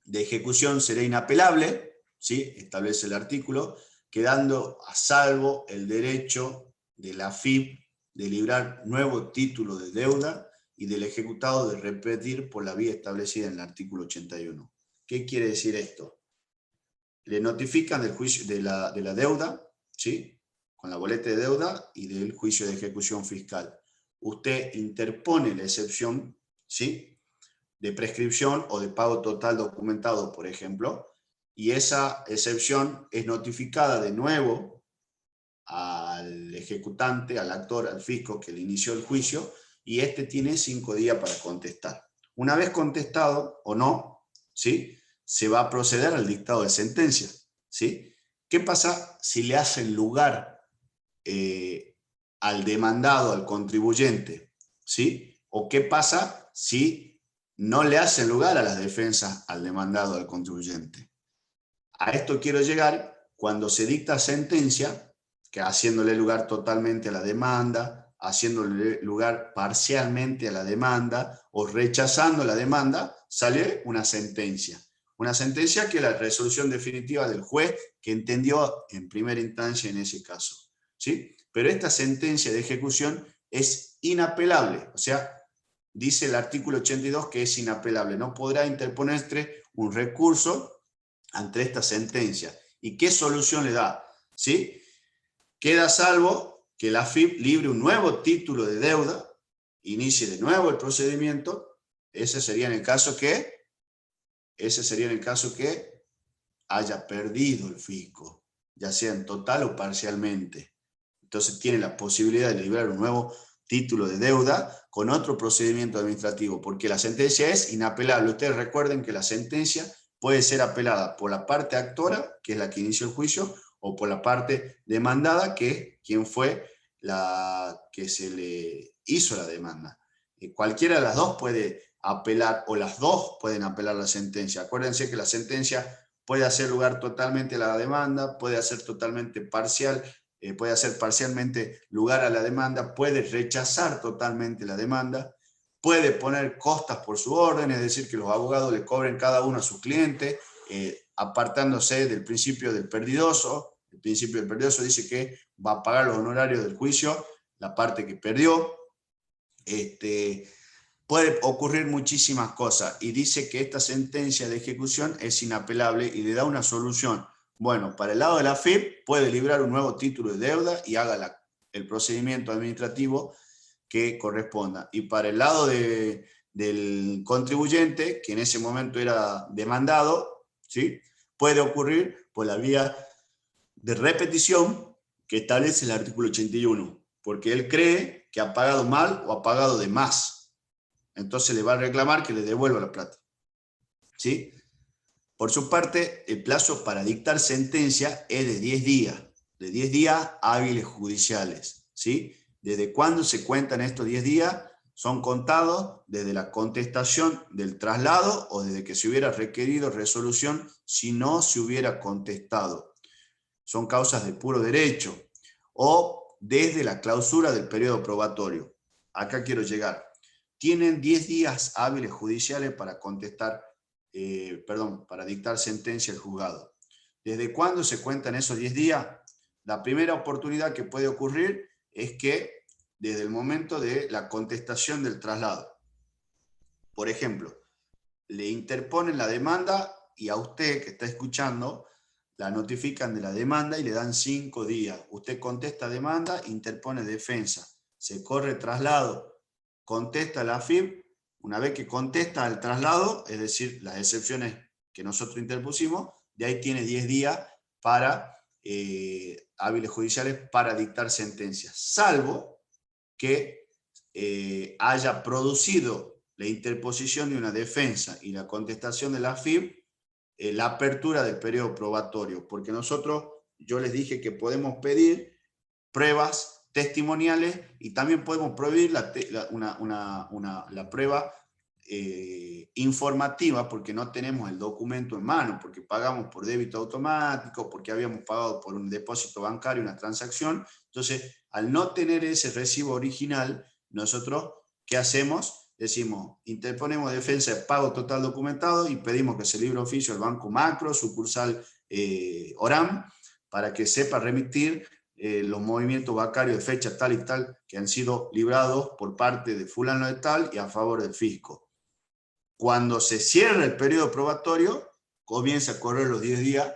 de ejecución será inapelable, ¿sí? Establece el artículo, quedando a salvo el derecho de la AFIP de librar nuevo título de deuda y del ejecutado de repetir por la vía establecida en el artículo 81. ¿Qué quiere decir esto? Le notifican del juicio de la deuda, ¿sí? Con la boleta de deuda y del juicio de ejecución fiscal. Usted interpone la excepción, ¿sí?, de prescripción o de pago total documentado, por ejemplo, y esa excepción es notificada de nuevo al ejecutante, al actor, al fisco que le inició el juicio, y este tiene 5 días para contestar. Una vez contestado o no, ¿sí?, se va a proceder al dictado de sentencia, ¿sí? ¿Qué pasa si le hacen lugar al demandado, al contribuyente, ¿sí? ¿O qué pasa si no le hacen lugar a las defensas al demandado, al contribuyente? A esto quiero llegar cuando se dicta sentencia, que haciéndole lugar totalmente a la demanda, haciéndole lugar parcialmente a la demanda o rechazando la demanda, sale una sentencia. Una sentencia que es la resolución definitiva del juez que entendió en primera instancia en ese caso, ¿sí? Pero esta sentencia de ejecución es inapelable, o sea, dice el artículo 82 que es inapelable, no podrá interponerse un recurso ante esta sentencia. ¿Y qué solución le da? ¿Sí? Queda salvo que la AFIP libre un nuevo título de deuda, inicie de nuevo el procedimiento. Ese sería en el caso que haya perdido el fisco, ya sea en total o parcialmente. Entonces tiene la posibilidad de liberar un nuevo título de deuda con otro procedimiento administrativo, porque la sentencia es inapelable. Ustedes recuerden que la sentencia puede ser apelada por la parte actora, que es la que inició el juicio, o por la parte demandada, que es quien fue la que se le hizo la demanda. Cualquiera de las dos puede apelar, o las dos pueden apelar la sentencia. Acuérdense que la sentencia puede hacer lugar totalmente a la demanda, puede hacer totalmente parcial, puede hacer parcialmente lugar a la demanda, puede rechazar totalmente la demanda, puede poner costas por su orden, es decir, que los abogados le cobren cada uno a su cliente, apartándose del principio del perdidoso. El principio del perdidoso dice que va a pagar los honorarios del juicio la parte que perdió. Puede ocurrir muchísimas cosas, y dice que esta sentencia de ejecución es inapelable y le da una solución. Bueno, para el lado de la AFIP puede librar un nuevo título de deuda y haga el procedimiento administrativo que corresponda. Y para el lado del contribuyente, que en ese momento era demandado, ¿sí?, puede ocurrir por la vía de repetición que establece el artículo 81, porque él cree que ha pagado mal o ha pagado de más. Entonces le va a reclamar que le devuelva la plata, ¿sí? Por su parte, el plazo para dictar sentencia es de 10 días hábiles judiciales, ¿sí? ¿Desde cuándo se cuentan estos 10 días? Son contados desde la contestación del traslado o desde que se hubiera requerido resolución si no se hubiera contestado. Son causas de puro derecho. O desde la clausura del periodo probatorio. Acá quiero llegar. Tienen 10 días hábiles judiciales para contestar, para dictar sentencia al juzgado. ¿Desde cuándo se cuentan esos 10 días? La primera oportunidad que puede ocurrir es que desde el momento de la contestación del traslado. Por ejemplo, le interponen la demanda y a usted que está escuchando la notifican de la demanda y le dan 5 días. Usted contesta demanda, interpone defensa, se corre traslado, contesta la AFIP. Una vez que contesta el traslado, es decir, las excepciones que nosotros interpusimos, de ahí tiene 10 días para hábiles judiciales para dictar sentencias, salvo que haya producido la interposición de una defensa y la contestación de la AFIP la apertura del periodo probatorio, porque nosotros, yo les dije que podemos pedir pruebas testimoniales y también podemos prohibir la prueba informativa, porque no tenemos el documento en mano, porque pagamos por débito automático, porque habíamos pagado por un depósito bancario, una transacción. Entonces, al no tener ese recibo original, nosotros ¿qué hacemos? Decimos, interponemos defensa de pago total documentado y pedimos que se libre oficio al Banco Macro, sucursal Oram, para que sepa remitir los movimientos bancarios de fecha tal y tal que han sido librados por parte de fulano de tal y a favor del fisco. Cuando se cierra el periodo probatorio, comienza a correr los 10 días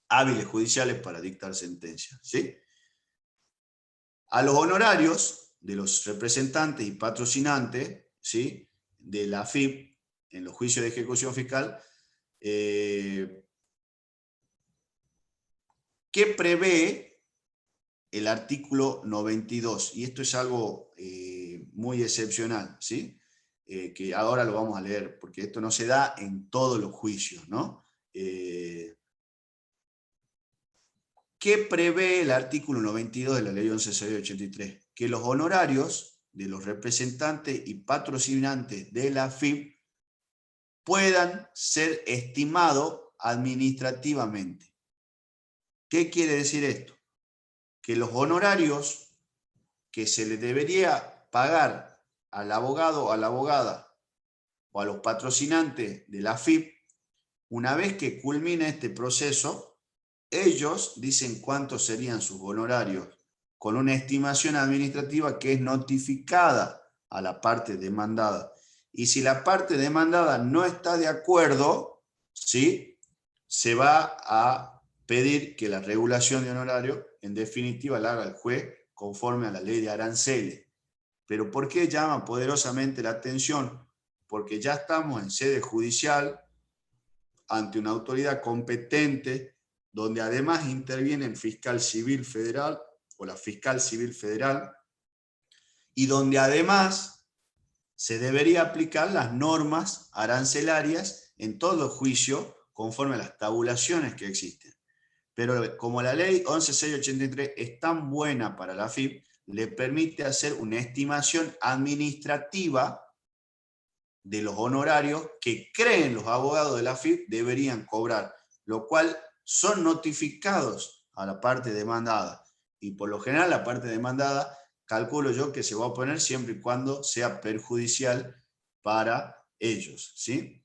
hábiles judiciales para dictar sentencia, ¿sí? A los honorarios de los representantes y patrocinantes, ¿sí?, de la AFIP en los juicios de ejecución fiscal, ¿qué prevé el artículo 92? Y esto es algo muy excepcional, ¿sí? Que ahora lo vamos a leer, porque esto no se da en todos los juicios, ¿no? ¿Qué prevé el artículo 92 de la ley 11.683? Que los honorarios de los representantes y patrocinantes de la AFIP puedan ser estimados administrativamente. ¿Qué quiere decir esto? Que los honorarios que se le debería pagar al abogado o a la abogada o a los patrocinantes de la AFIP, una vez que culmine este proceso, ellos dicen cuántos serían sus honorarios, con una estimación administrativa que es notificada a la parte demandada. Y si la parte demandada no está de acuerdo, ¿sí?, se va a pedir que la regulación de honorario, en definitiva, la haga el juez conforme a la ley de aranceles. ¿Pero por qué llama poderosamente la atención? Porque ya estamos en sede judicial, ante una autoridad competente, donde además interviene el fiscal civil federal o la fiscal civil federal, y donde además se debería aplicar las normas arancelarias en todo juicio conforme a las tabulaciones que existen. Pero como la ley 11.683 es tan buena para la AFIP, le permite hacer una estimación administrativa de los honorarios que creen los abogados de la AFIP deberían cobrar, lo cual son notificados a la parte demandada. Y por lo general la parte demandada, calculo yo que se va a oponer siempre y cuando sea perjudicial para ellos, ¿sí?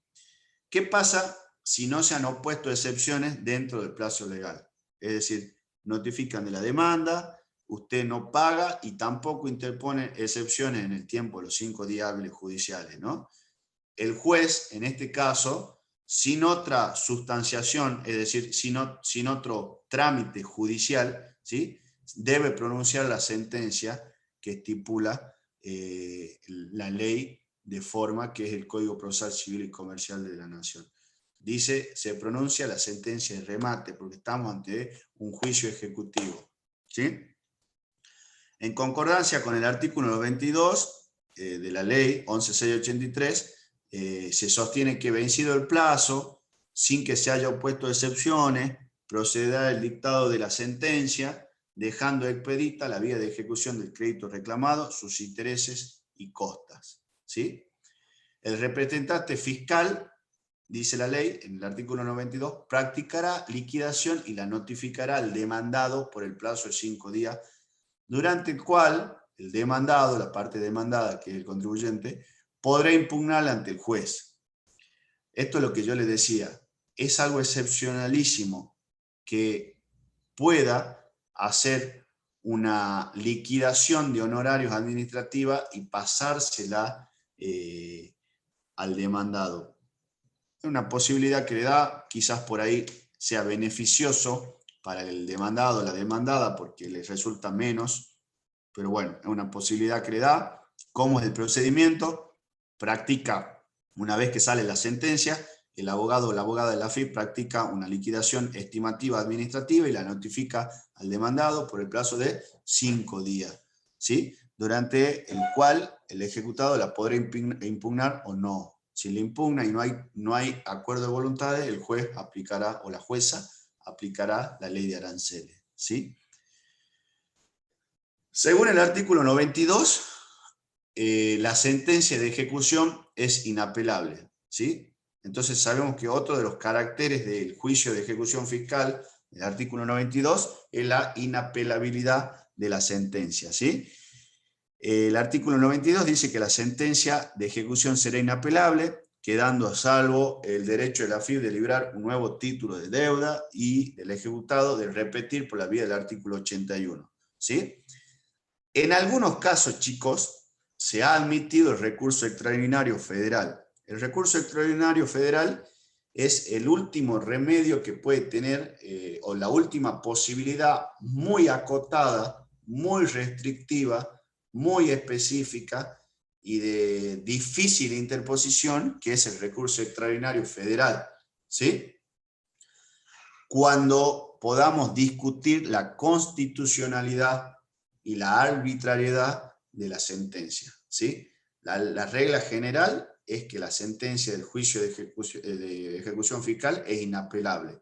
¿Qué pasa si no se han opuesto excepciones dentro del plazo legal? Es decir, notifican de la demanda, usted no paga y tampoco interpone excepciones en el tiempo de los 5 días hábiles judiciales, ¿no? El juez, en este caso, sin otra sustanciación, es decir, sin otro trámite judicial, ¿sí?, debe pronunciar la sentencia que estipula la ley de forma que es el Código Procesal Civil y Comercial de la Nación. Dice, se pronuncia la sentencia de remate, porque estamos ante un juicio ejecutivo, ¿sí? En concordancia con el artículo 92 de la ley 11.683, se sostiene que vencido el plazo, sin que se haya opuesto excepciones, procederá el dictado de la sentencia, dejando expedita la vía de ejecución del crédito reclamado, sus intereses y costas, ¿sí? El representante fiscal, dice la ley, en el artículo 92, practicará liquidación y la notificará al demandado por el plazo de 5 días, durante el cual el demandado, la parte demandada, que es el contribuyente, podrá impugnarla ante el juez. Esto es lo que yo les decía, es algo excepcionalísimo que pueda hacer una liquidación de honorarios administrativa y pasársela al demandado. Es una posibilidad que le da, quizás por ahí sea beneficioso para el demandado o la demandada porque les resulta menos, pero bueno, es una posibilidad que le da. ¿Cómo es el procedimiento? Practica, una vez que sale la sentencia, el abogado o la abogada de la AFIP practica una liquidación estimativa administrativa y la notifica al demandado por el plazo de 5 días, ¿sí?, durante el cual el ejecutado la podrá impugnar o no. Si le impugna y no hay acuerdo de voluntades, el juez aplicará, o la jueza aplicará la ley de aranceles, ¿sí? Según el artículo 92, la sentencia de ejecución es inapelable, ¿sí? Entonces sabemos que otro de los caracteres del juicio de ejecución fiscal, el artículo 92, es la inapelabilidad de la sentencia, ¿sí? El artículo 92 dice que la sentencia de ejecución será inapelable, quedando a salvo el derecho de la AFIP de librar un nuevo título de deuda y del ejecutado de repetir por la vía del artículo 81. ¿Sí? En algunos casos, chicos, se ha admitido el recurso extraordinario federal. El recurso extraordinario federal es el último remedio que puede tener, o la última posibilidad muy acotada, muy restrictiva, muy específica y de difícil interposición, que es el recurso extraordinario federal. ¿Sí? Cuando podamos discutir la constitucionalidad y la arbitrariedad de la sentencia. ¿Sí? La regla general es que la sentencia del juicio de ejecución fiscal es inapelable.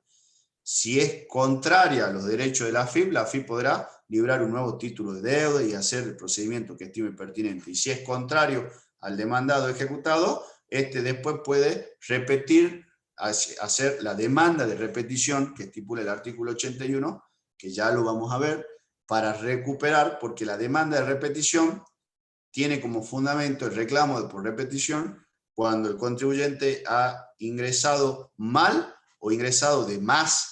Si es contraria a los derechos de la AFIP podrá librar un nuevo título de deuda y hacer el procedimiento que estime pertinente. Y si es contrario al demandado ejecutado, este después puede repetir, hacer la demanda de repetición que estipula el artículo 81, que ya lo vamos a ver, para recuperar, porque la demanda de repetición tiene como fundamento el reclamo por repetición cuando el contribuyente ha ingresado mal o ingresado de más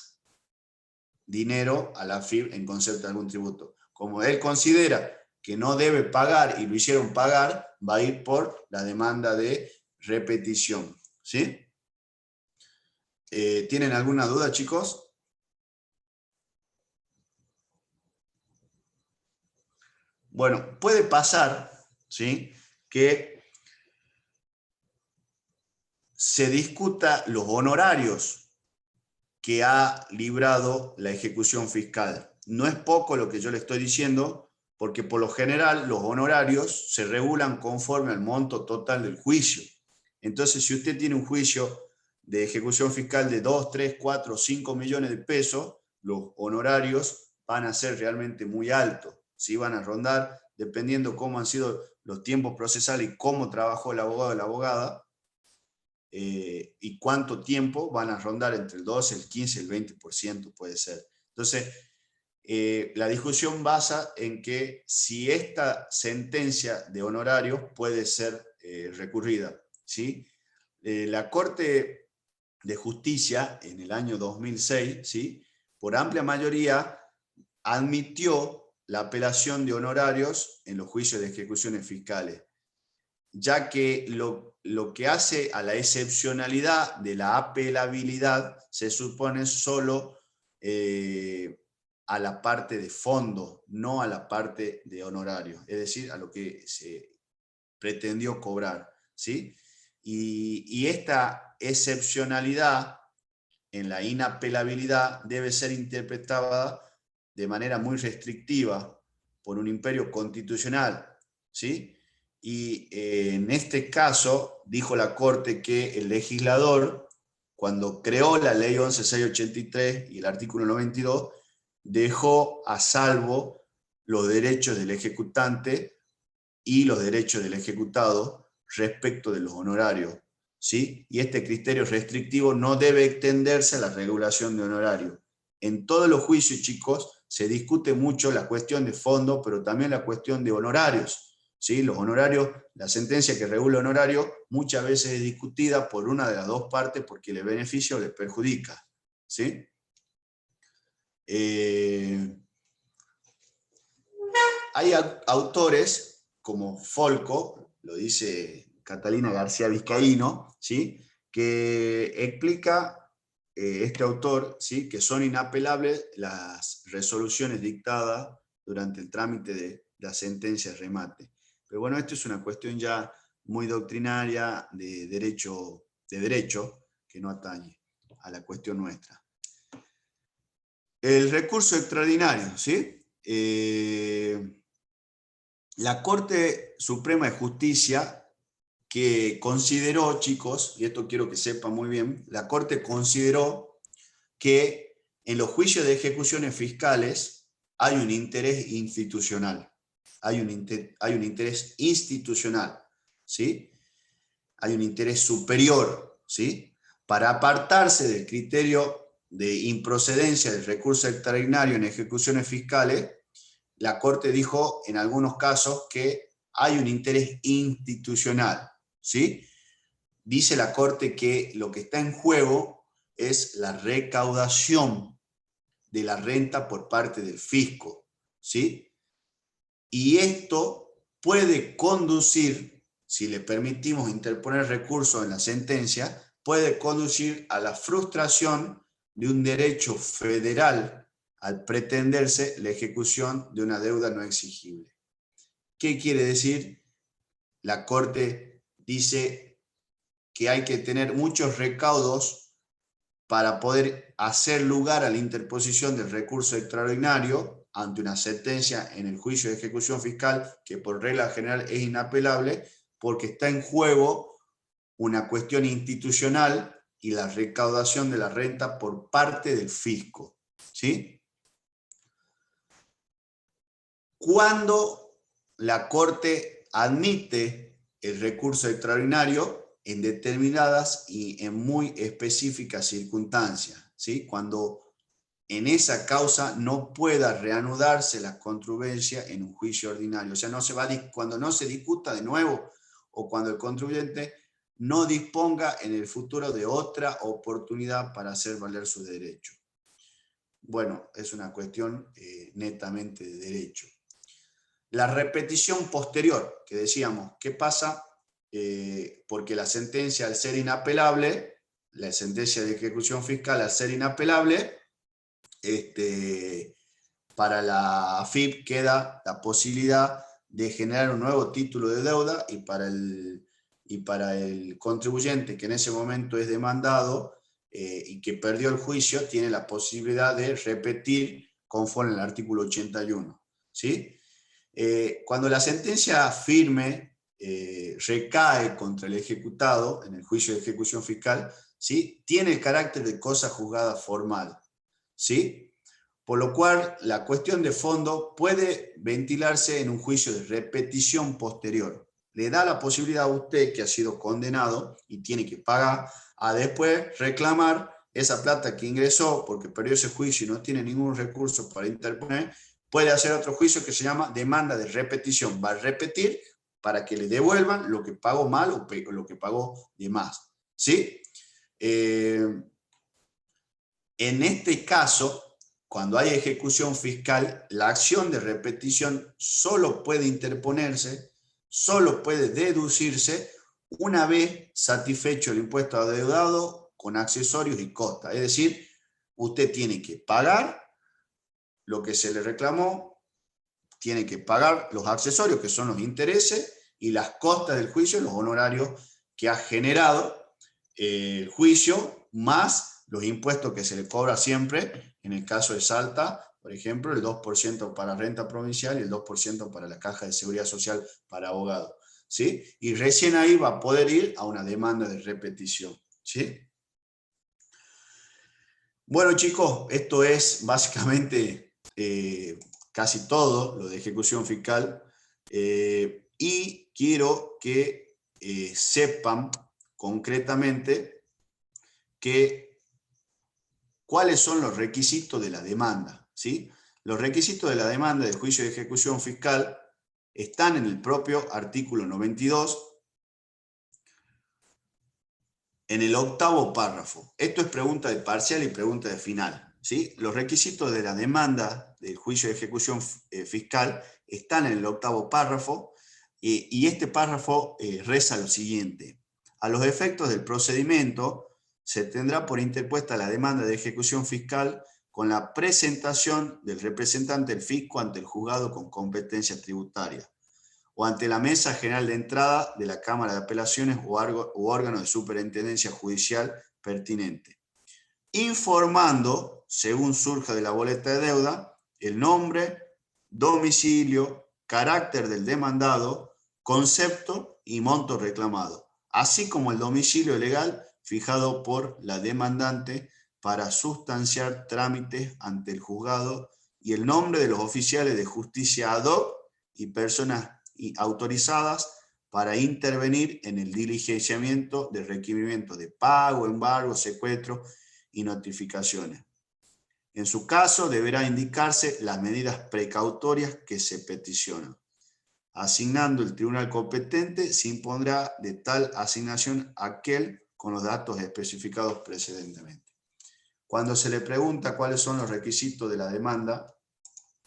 dinero a la AFIP en concepto de algún tributo. Como él considera que no debe pagar y lo hicieron pagar, va a ir por la demanda de repetición. ¿Sí? ¿Tienen alguna duda, chicos? Bueno, puede pasar, ¿sí?, que se discuta los honorarios que ha librado la ejecución fiscal. No es poco lo que yo le estoy diciendo, porque por lo general los honorarios se regulan conforme al monto total del juicio. Entonces, si usted tiene un juicio de ejecución fiscal de 2, 3, 4, 5 millones de pesos, los honorarios van a ser realmente muy altos. ¿Sí? Van a rondar, dependiendo cómo han sido los tiempos procesales y cómo trabajó el abogado o la abogada, y cuánto tiempo, van a rondar entre el 12, el 15, el 20% puede ser. Entonces, la discusión basa en que si esta sentencia de honorarios puede ser recurrida. ¿Sí? La Corte de Justicia en el año 2006, ¿sí?, por amplia mayoría admitió la apelación de honorarios en los juicios de ejecuciones fiscales, ya que lo que hace a la excepcionalidad de la apelabilidad se supone solo a la parte de fondo, no a la parte de honorario, es decir, a lo que se pretendió cobrar. ¿Sí? Y esta excepcionalidad en la inapelabilidad debe ser interpretada de manera muy restrictiva por un imperio constitucional. ¿Sí? Y en este caso dijo la Corte que el legislador, cuando creó la ley 11.683 y el artículo 92, dejó a salvo los derechos del ejecutante y los derechos del ejecutado respecto de los honorarios. ¿Sí? Y este criterio restrictivo no debe extenderse a la regulación de honorarios. En todos los juicios, chicos, se discute mucho la cuestión de fondo, pero también la cuestión de honorarios. ¿Sí? Los honorarios, la sentencia que regula honorarios, muchas veces es discutida por una de las dos partes porque le beneficia o le perjudica. ¿Sí? Hay autores como Folco, lo dice Catalina García Vizcaíno, ¿sí?, que explica, este autor, ¿sí?, que son inapelables las resoluciones dictadas durante el trámite de la sentencia de remate. Pero bueno, esto es una cuestión ya muy doctrinaria de derecho, que no atañe a la cuestión nuestra. El recurso extraordinario, ¿sí? La Corte Suprema de Justicia, que consideró, chicos, y esto quiero que sepan muy bien, la Corte consideró que en los juicios de ejecuciones fiscales hay un interés institucional, hay un interés institucional, ¿sí? Hay un interés superior, ¿sí?, para apartarse del criterio de improcedencia del recurso extraordinario en ejecuciones fiscales. La Corte dijo en algunos casos que hay un interés institucional, ¿sí? Dice la Corte que lo que está en juego es la recaudación de la renta por parte del fisco, ¿sí? Y esto puede conducir, si le permitimos interponer recursos en la sentencia, puede conducir a la frustración de un derecho federal al pretenderse la ejecución de una deuda no exigible. ¿Qué quiere decir? La Corte dice que hay que tener muchos recaudos para poder hacer lugar a la interposición del recurso extraordinario ante una sentencia en el juicio de ejecución fiscal que por regla general es inapelable, porque está en juego una cuestión institucional y la recaudación de la renta por parte del fisco, ¿sí? Cuando la Corte admite el recurso extraordinario en determinadas y en muy específicas circunstancias, ¿sí? Cuando en esa causa no pueda reanudarse la controversia en un juicio ordinario. O sea, cuando no se discuta de nuevo o cuando el contribuyente no disponga en el futuro de otra oportunidad para hacer valer su derecho. Bueno, es una cuestión netamente de derecho. La repetición posterior, que decíamos, ¿qué pasa? Porque la sentencia al ser inapelable, la sentencia de ejecución fiscal al ser inapelable, para la AFIP queda la posibilidad de generar un nuevo título de deuda y para el contribuyente que en ese momento es demandado y que perdió el juicio, tiene la posibilidad de repetir conforme al artículo 81. ¿Sí? Cuando la sentencia firme recae contra el ejecutado en el juicio de ejecución fiscal, ¿sí? Tiene el carácter de cosa juzgada formal, ¿sí? Por lo cual la cuestión de fondo puede ventilarse en un juicio de repetición posterior. Le da la posibilidad a usted que ha sido condenado y tiene que pagar a después reclamar esa plata que ingresó porque perdió ese juicio y no tiene ningún recurso para interponer. Puede hacer otro juicio que se llama demanda de repetición. Va a repetir para que le devuelvan lo que pagó mal o lo que pagó de más, ¿sí? En este caso, cuando hay ejecución fiscal, la acción de repetición solo puede interponerse, solo puede deducirse una vez satisfecho el impuesto adeudado con accesorios y costas. Es decir, usted tiene que pagar lo que se le reclamó, tiene que pagar los accesorios, que son los intereses, y las costas del juicio, los honorarios que ha generado el juicio, más los impuestos que se le cobra siempre, en el caso de Salta, por ejemplo, el 2% para renta provincial y el 2% para la caja de seguridad social para abogados, ¿sí? Y recién ahí va a poder ir a una demanda de repetición, ¿sí? Bueno, chicos, esto es básicamente casi todo lo de ejecución fiscal y quiero que sepan concretamente cuáles son los requisitos de la demanda, ¿sí? Los requisitos de la demanda del juicio de ejecución fiscal están en el propio artículo 92, en el 8º párrafo. Esto es pregunta de parcial y pregunta de final, ¿sí? Los requisitos de la demanda del juicio de ejecución fiscal están en el 8º párrafo y este párrafo reza lo siguiente. A los efectos del procedimiento se tendrá por interpuesta la demanda de ejecución fiscal con la presentación del representante del fisco ante el juzgado con competencia tributaria o ante la Mesa General de Entrada de la Cámara de Apelaciones u órgano de superintendencia judicial pertinente, informando, según surja de la boleta de deuda, el nombre, domicilio, carácter del demandado, concepto y monto reclamado, así como el domicilio legal fijado por la demandante para sustanciar trámites ante el juzgado y el nombre de los oficiales de justicia ad hoc y personas autorizadas para intervenir en el diligenciamiento de requerimientos de pago, embargo, secuestro y notificaciones. En su caso, deberá indicarse las medidas precautorias que se peticionan. Asignando el tribunal competente, se impondrá de tal asignación aquel con los datos especificados precedentemente. Cuando se le pregunta cuáles son los requisitos de la demanda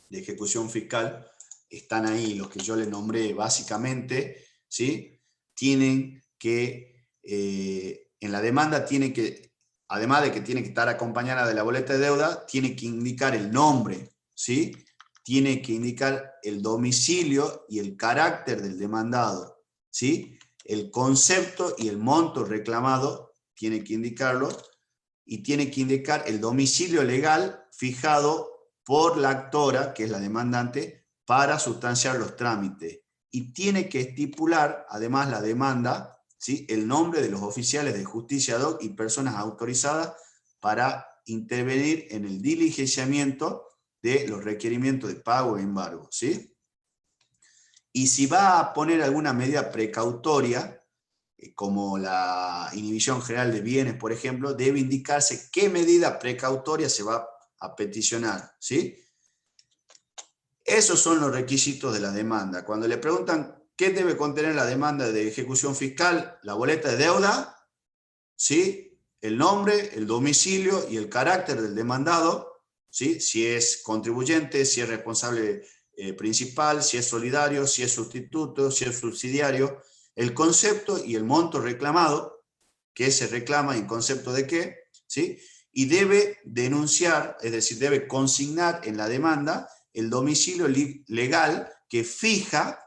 de ejecución fiscal, están ahí los que yo le nombré básicamente, ¿sí? Tienen que, en la demanda tiene que, además de que tiene que estar acompañada de la boleta de deuda, tiene que indicar el nombre, ¿sí? Tiene que indicar el domicilio y el carácter del demandado, ¿sí? El concepto y el monto reclamado, tiene que indicarlo, y tiene que indicar el domicilio legal fijado por la actora, que es la demandante, para sustanciar los trámites. Y tiene que estipular, además, la demanda, ¿sí? El nombre de los oficiales de justicia ad hoc y personas autorizadas para intervenir en el diligenciamiento de los requerimientos de pago e embargo, ¿sí? Y si va a poner alguna medida precautoria, como la inhibición general de bienes, por ejemplo, debe indicarse qué medida precautoria se va a peticionar, ¿sí? Esos son los requisitos de la demanda. Cuando le preguntan qué debe contener la demanda de ejecución fiscal, la boleta de deuda, ¿sí? El nombre, el domicilio y el carácter del demandado, ¿sí? Si es contribuyente, si es responsable principal, si es solidario, si es sustituto, si es subsidiario, el concepto y el monto reclamado, qué se reclama y en concepto de qué, ¿sí? Y debe denunciar, es decir, debe consignar en la demanda el domicilio legal que fija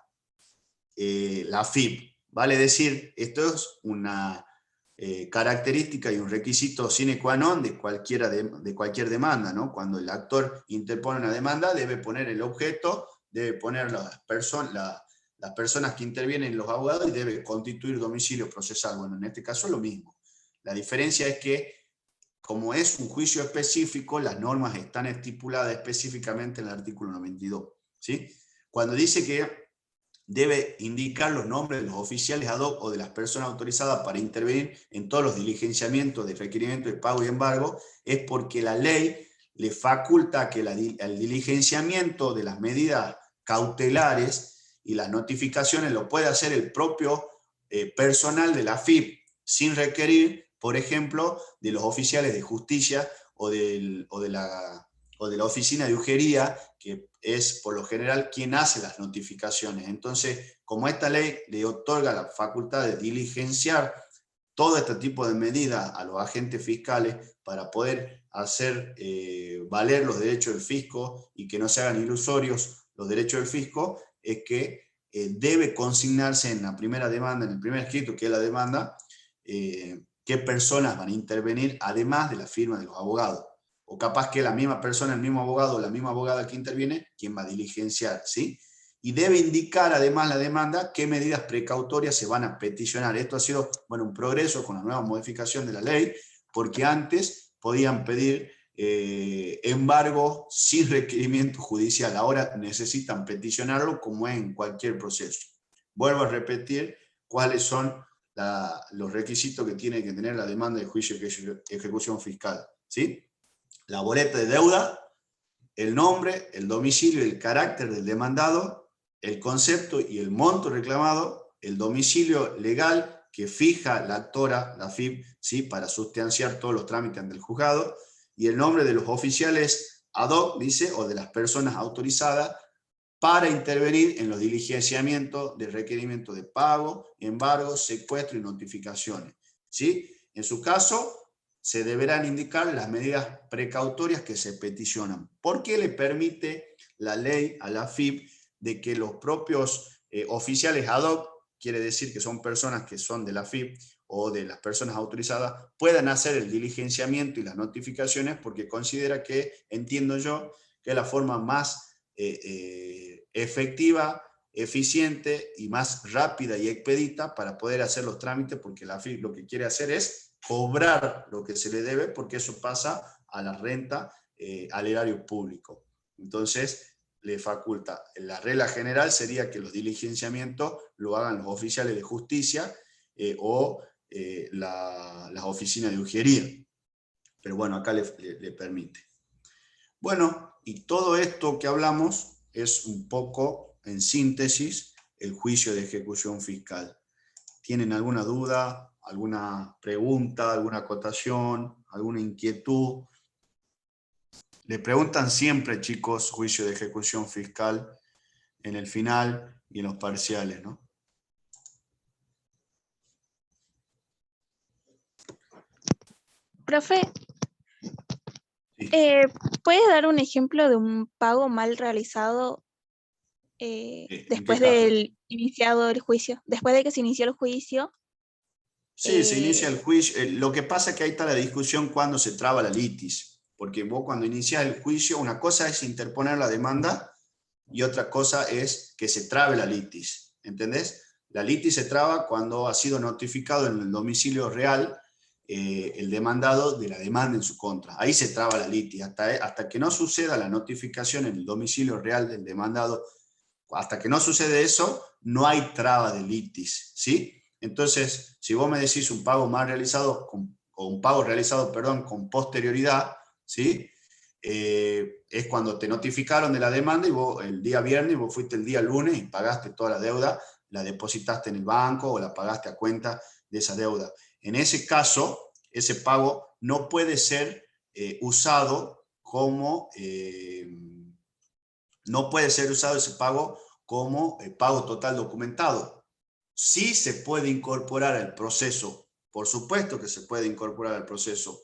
la FIP. Vale decir, esto es una característica y un requisito sine qua non de cualquier demanda, ¿no? Cuando el actor interpone una demanda, debe poner el objeto, debe poner las personas que intervienen, los abogados, y debe constituir domicilio procesal. Bueno, en este caso es lo mismo. La diferencia es que, como es un juicio específico, las normas están estipuladas específicamente en el artículo 92, ¿sí? Cuando dice que debe indicar los nombres de los oficiales ad hoc o de las personas autorizadas para intervenir en todos los diligenciamientos de requerimiento de pago y embargo, es porque la ley le faculta que el diligenciamiento de las medidas cautelares y las notificaciones lo puede hacer el propio personal de la FIP, sin requerir, por ejemplo, de los oficiales de justicia o de la oficina de ujería, que es por lo general quien hace las notificaciones. Entonces, como esta ley le otorga la facultad de diligenciar todo este tipo de medidas a los agentes fiscales para poder hacer valer los derechos del fisco y que no se hagan ilusorios los derechos del fisco, es que debe consignarse en la primera demanda, en el primer escrito, que es la demanda, qué personas van a intervenir, además de la firma de los abogados. O capaz que la misma persona, el mismo abogado o la misma abogada que interviene, quien va a diligenciar, ¿sí? Y debe indicar además la demanda qué medidas precautorias se van a peticionar. Esto ha sido, bueno, un progreso con la nueva modificación de la ley, porque antes podían pedir embargo sin requerimiento judicial. Ahora necesitan peticionarlo como en cualquier proceso. Vuelvo a repetir cuáles son los requisitos que tiene que tener la demanda de juicio de ejecución fiscal, ¿sí? La boleta de deuda, el nombre, el domicilio y el carácter del demandado, el concepto y el monto reclamado, el domicilio legal que fija la actora, la FIP, ¿sí? Para sustanciar todos los trámites ante el juzgado, y el nombre de los oficiales ad hoc, dice, o de las personas autorizadas para intervenir en los diligenciamientos de requerimiento de pago, embargo, secuestro y notificaciones, ¿sí? En su caso, se deberán indicar las medidas precautorias que se peticionan. ¿Por qué le permite la ley a la FIP de que los propios oficiales ad hoc, quiere decir que son personas que son de la FIP o de las personas autorizadas, puedan hacer el diligenciamiento y las notificaciones? Porque considera que, entiendo yo, que es la forma más efectiva, eficiente y más rápida y expedita para poder hacer los trámites, porque la FIP lo que quiere hacer es cobrar lo que se le debe, porque eso pasa a la renta al erario público. Entonces, le faculta. La regla general sería que los diligenciamientos lo hagan los oficiales de justicia o las oficinas de ujería. Pero bueno, acá le permite. Bueno, y todo esto que hablamos es un poco, en síntesis, el juicio de ejecución fiscal. ¿Tienen alguna duda, alguna pregunta, alguna acotación, alguna inquietud? Le preguntan siempre, chicos, juicio de ejecución fiscal en el final y en los parciales, ¿no? Profe, Sí. ¿puedes dar un ejemplo de un pago mal realizado ¿En qué después caso? del iniciado el juicio? Después de que se inició el juicio. Sí, se inicia el juicio. Lo que pasa es que ahí está la discusión cuando se traba la litis. Porque vos cuando inicias el juicio, una cosa es interponer la demanda y otra cosa es que se trabe la litis. ¿Entendés? La litis se traba cuando ha sido notificado en el domicilio real el demandado de la demanda en su contra. Ahí se traba la litis. Hasta que no suceda la notificación en el domicilio real del demandado, hasta que no sucede eso, no hay traba de litis, ¿sí? Entonces, si vos me decís un pago mal realizado, o un pago realizado, perdón, con posterioridad, ¿sí? Es cuando te notificaron de la demanda y vos el día viernes, vos fuiste el día lunes y pagaste toda la deuda, la depositaste en el banco o la pagaste a cuenta de esa deuda. En ese caso, ese pago no puede ser usado como... no puede ser usado ese pago como pago total documentado. Sí se puede incorporar al proceso, por supuesto que se puede incorporar al proceso,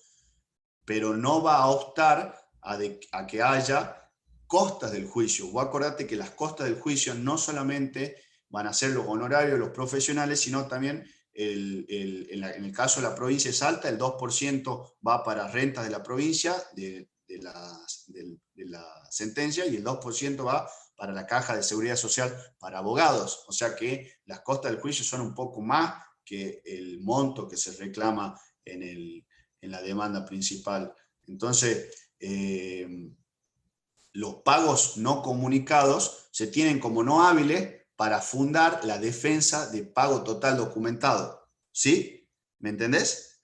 pero no va a optar a que haya costas del juicio. Vos acordate que las costas del juicio no solamente van a ser los honorarios de los profesionales, sino también en el caso de la provincia de Salta, el 2% va para rentas de la provincia, de la sentencia, y el 2% va para la caja de seguridad social para abogados. O sea que las costas del juicio son un poco más que el monto que se reclama en la demanda principal. Entonces, los pagos no comunicados se tienen como no hábiles para fundar la defensa de pago total documentado. ¿Sí? ¿Me entendés?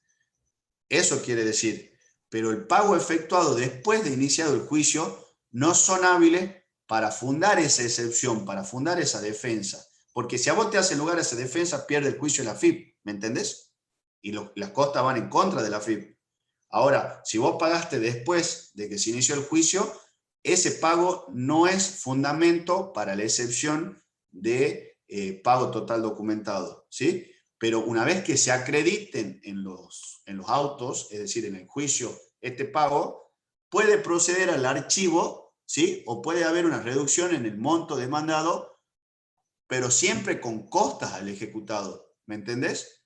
Eso quiere decir, pero el pago efectuado después de iniciado el juicio no son hábiles para fundar esa excepción, para fundar esa defensa. Porque si a vos te hace lugar a esa defensa, pierde el juicio la FIP, ¿me entendés? Y las costas van en contra de la FIP. Ahora, si vos pagaste después de que se inició el juicio, ese pago no es fundamento para la excepción de pago total documentado, ¿sí? Pero una vez que se acrediten en los autos, es decir, en el juicio, este pago, puede proceder al archivo, ¿sí? O puede haber una reducción en el monto demandado, pero siempre con costas al ejecutado, ¿me entendés?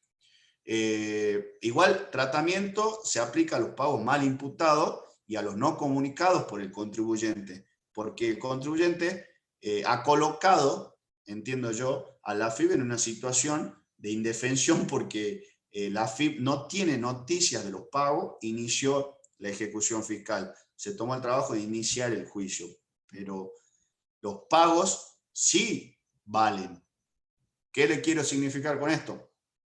Igual tratamiento se aplica a los pagos mal imputados y a los no comunicados por el contribuyente, porque el contribuyente ha colocado, entiendo yo, a la FIP en una situación de indefensión porque la FIP no tiene noticias de los pagos, inició la ejecución fiscal, se tomó el trabajo de iniciar el juicio, pero los pagos sí valen. ¿Qué le quiero significar con esto?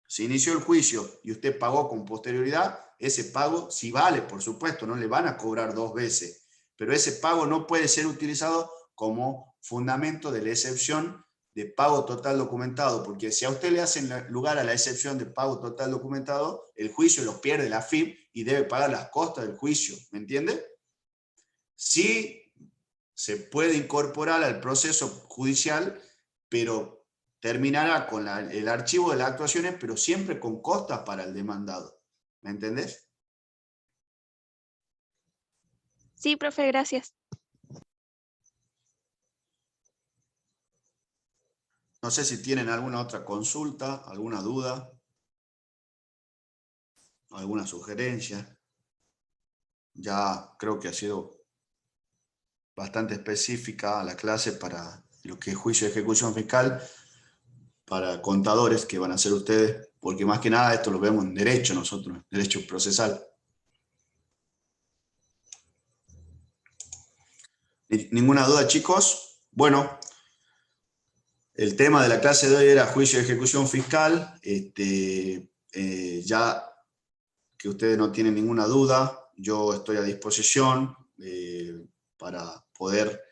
Se inició el juicio y usted pagó con posterioridad, ese pago sí vale, por supuesto, no le van a cobrar dos veces, pero ese pago no puede ser utilizado como fundamento de la excepción de pago total documentado, porque si a usted le hacen lugar a la excepción de pago total documentado, el juicio lo pierde la FIP y debe pagar las costas del juicio, ¿me entiende? Sí se puede incorporar al proceso judicial, pero terminará con el archivo de las actuaciones, pero siempre con costas para el demandado. ¿Me entendés? Sí, profe, gracias. No sé si tienen alguna otra consulta, alguna duda, alguna sugerencia. Ya creo que ha sido bastante específica la clase para lo que es juicio de ejecución fiscal, para contadores que van a ser ustedes, porque más que nada esto lo vemos en derecho nosotros, derecho procesal. ¿Ninguna duda, chicos? Bueno, el tema de la clase de hoy era juicio de ejecución fiscal. Ya que ustedes no tienen ninguna duda, yo estoy a disposición para poder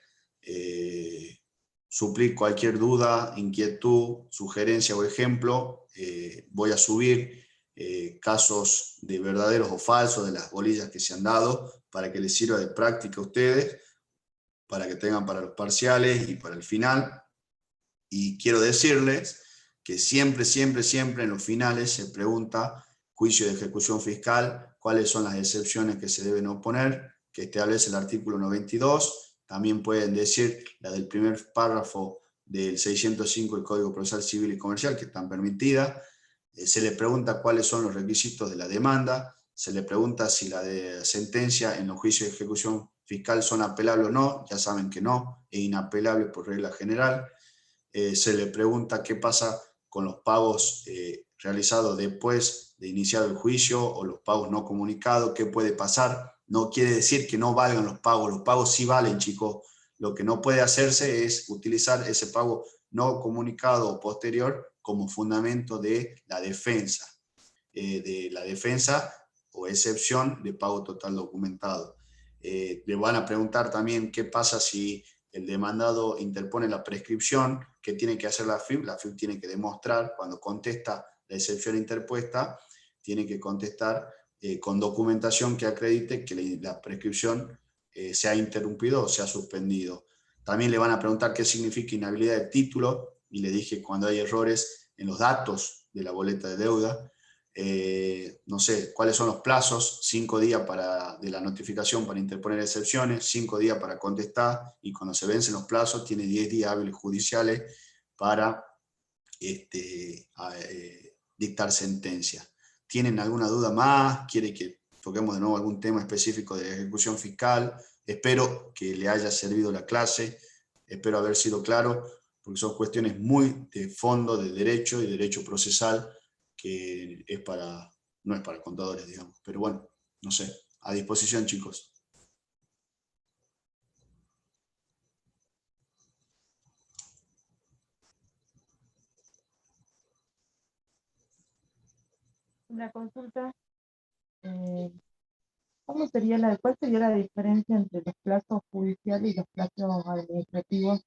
suplir cualquier duda, inquietud, sugerencia o ejemplo. Voy a subir casos de verdaderos o falsos de las bolillas que se han dado para que les sirva de práctica a ustedes, para que tengan para los parciales y para el final. Y quiero decirles que siempre en los finales se pregunta, juicio de ejecución fiscal, cuáles son las excepciones que se deben oponer, que establece el artículo 92. También pueden decir la del primer párrafo del 605 del Código Procesal Civil y Comercial, que están permitidas. Se le pregunta cuáles son los requisitos de la demanda. Se le pregunta si la de sentencia en los juicios de ejecución fiscal son apelables o no. Ya saben que no, es inapelable por regla general. Se le pregunta qué pasa con los pagos realizados después de iniciado el juicio o los pagos no comunicados, qué puede pasar. No quiere decir que no valgan los pagos sí valen, chicos. Lo que no puede hacerse es utilizar ese pago no comunicado o posterior como fundamento de la defensa o excepción de pago total documentado. Le van a preguntar también qué pasa si el demandado interpone la prescripción, que tiene que hacer la FIP tiene que demostrar, cuando contesta la excepción interpuesta, tiene que contestar con documentación que acredite que la prescripción se ha interrumpido o se ha suspendido. También le van a preguntar qué significa inhabilidad de título, y le dije cuando hay errores en los datos de la boleta de deuda. No sé, cuáles son los plazos, 5 días de la notificación para interponer excepciones, 5 días para contestar, y cuando se vencen los plazos tiene 10 días hábiles judiciales para dictar sentencia. ¿Tienen alguna duda más? ¿Quiere que toquemos de nuevo algún tema específico de ejecución fiscal? Espero que le haya servido la clase, espero haber sido claro, porque son cuestiones muy de fondo de derecho y derecho procesal, que no es para contadores, digamos. Pero bueno, no sé, a disposición, chicos. Una consulta, ¿cuál sería la diferencia entre los plazos judiciales y los plazos administrativos?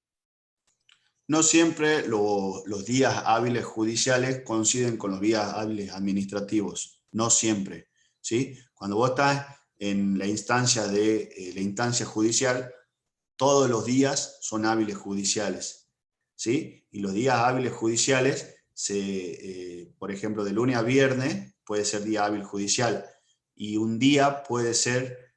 No siempre los días hábiles judiciales coinciden con los días hábiles administrativos, no siempre, ¿sí? Cuando vos estás en la instancia judicial, todos los días son hábiles judiciales, ¿sí? Y los días hábiles judiciales, por ejemplo, de lunes a viernes puede ser día hábil judicial, y un día puede ser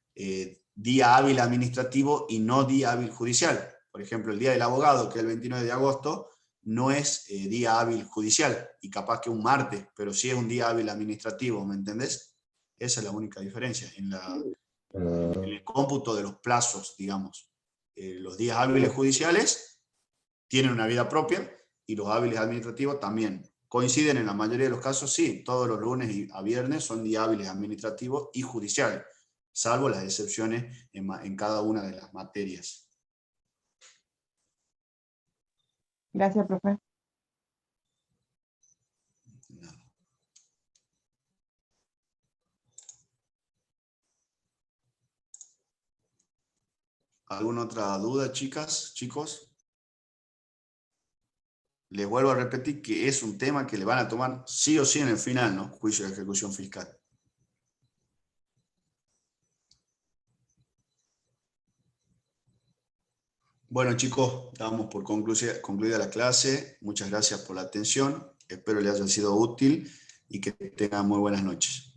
día hábil administrativo y no día hábil judicial. Por ejemplo, el día del abogado, que es el 29 de agosto, no es día hábil judicial, y capaz que un martes, pero sí es un día hábil administrativo, ¿me entendés? Esa es la única diferencia en el cómputo de los plazos, digamos. Los días hábiles judiciales tienen una vida propia, y los hábiles administrativos también. Coinciden en la mayoría de los casos, sí, todos los lunes a viernes son días hábiles administrativos y judiciales, salvo las excepciones en cada una de las materias. Gracias, profe. ¿Alguna otra duda, chicas, chicos? Les vuelvo a repetir que es un tema que le van a tomar sí o sí en el final, ¿no? Juicio de ejecución fiscal. Bueno, chicos, damos por concluida la clase. Muchas gracias por la atención. Espero les haya sido útil y que tengan muy buenas noches.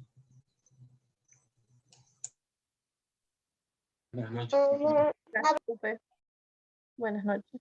Buenas noches. Gracias, profe. Buenas noches.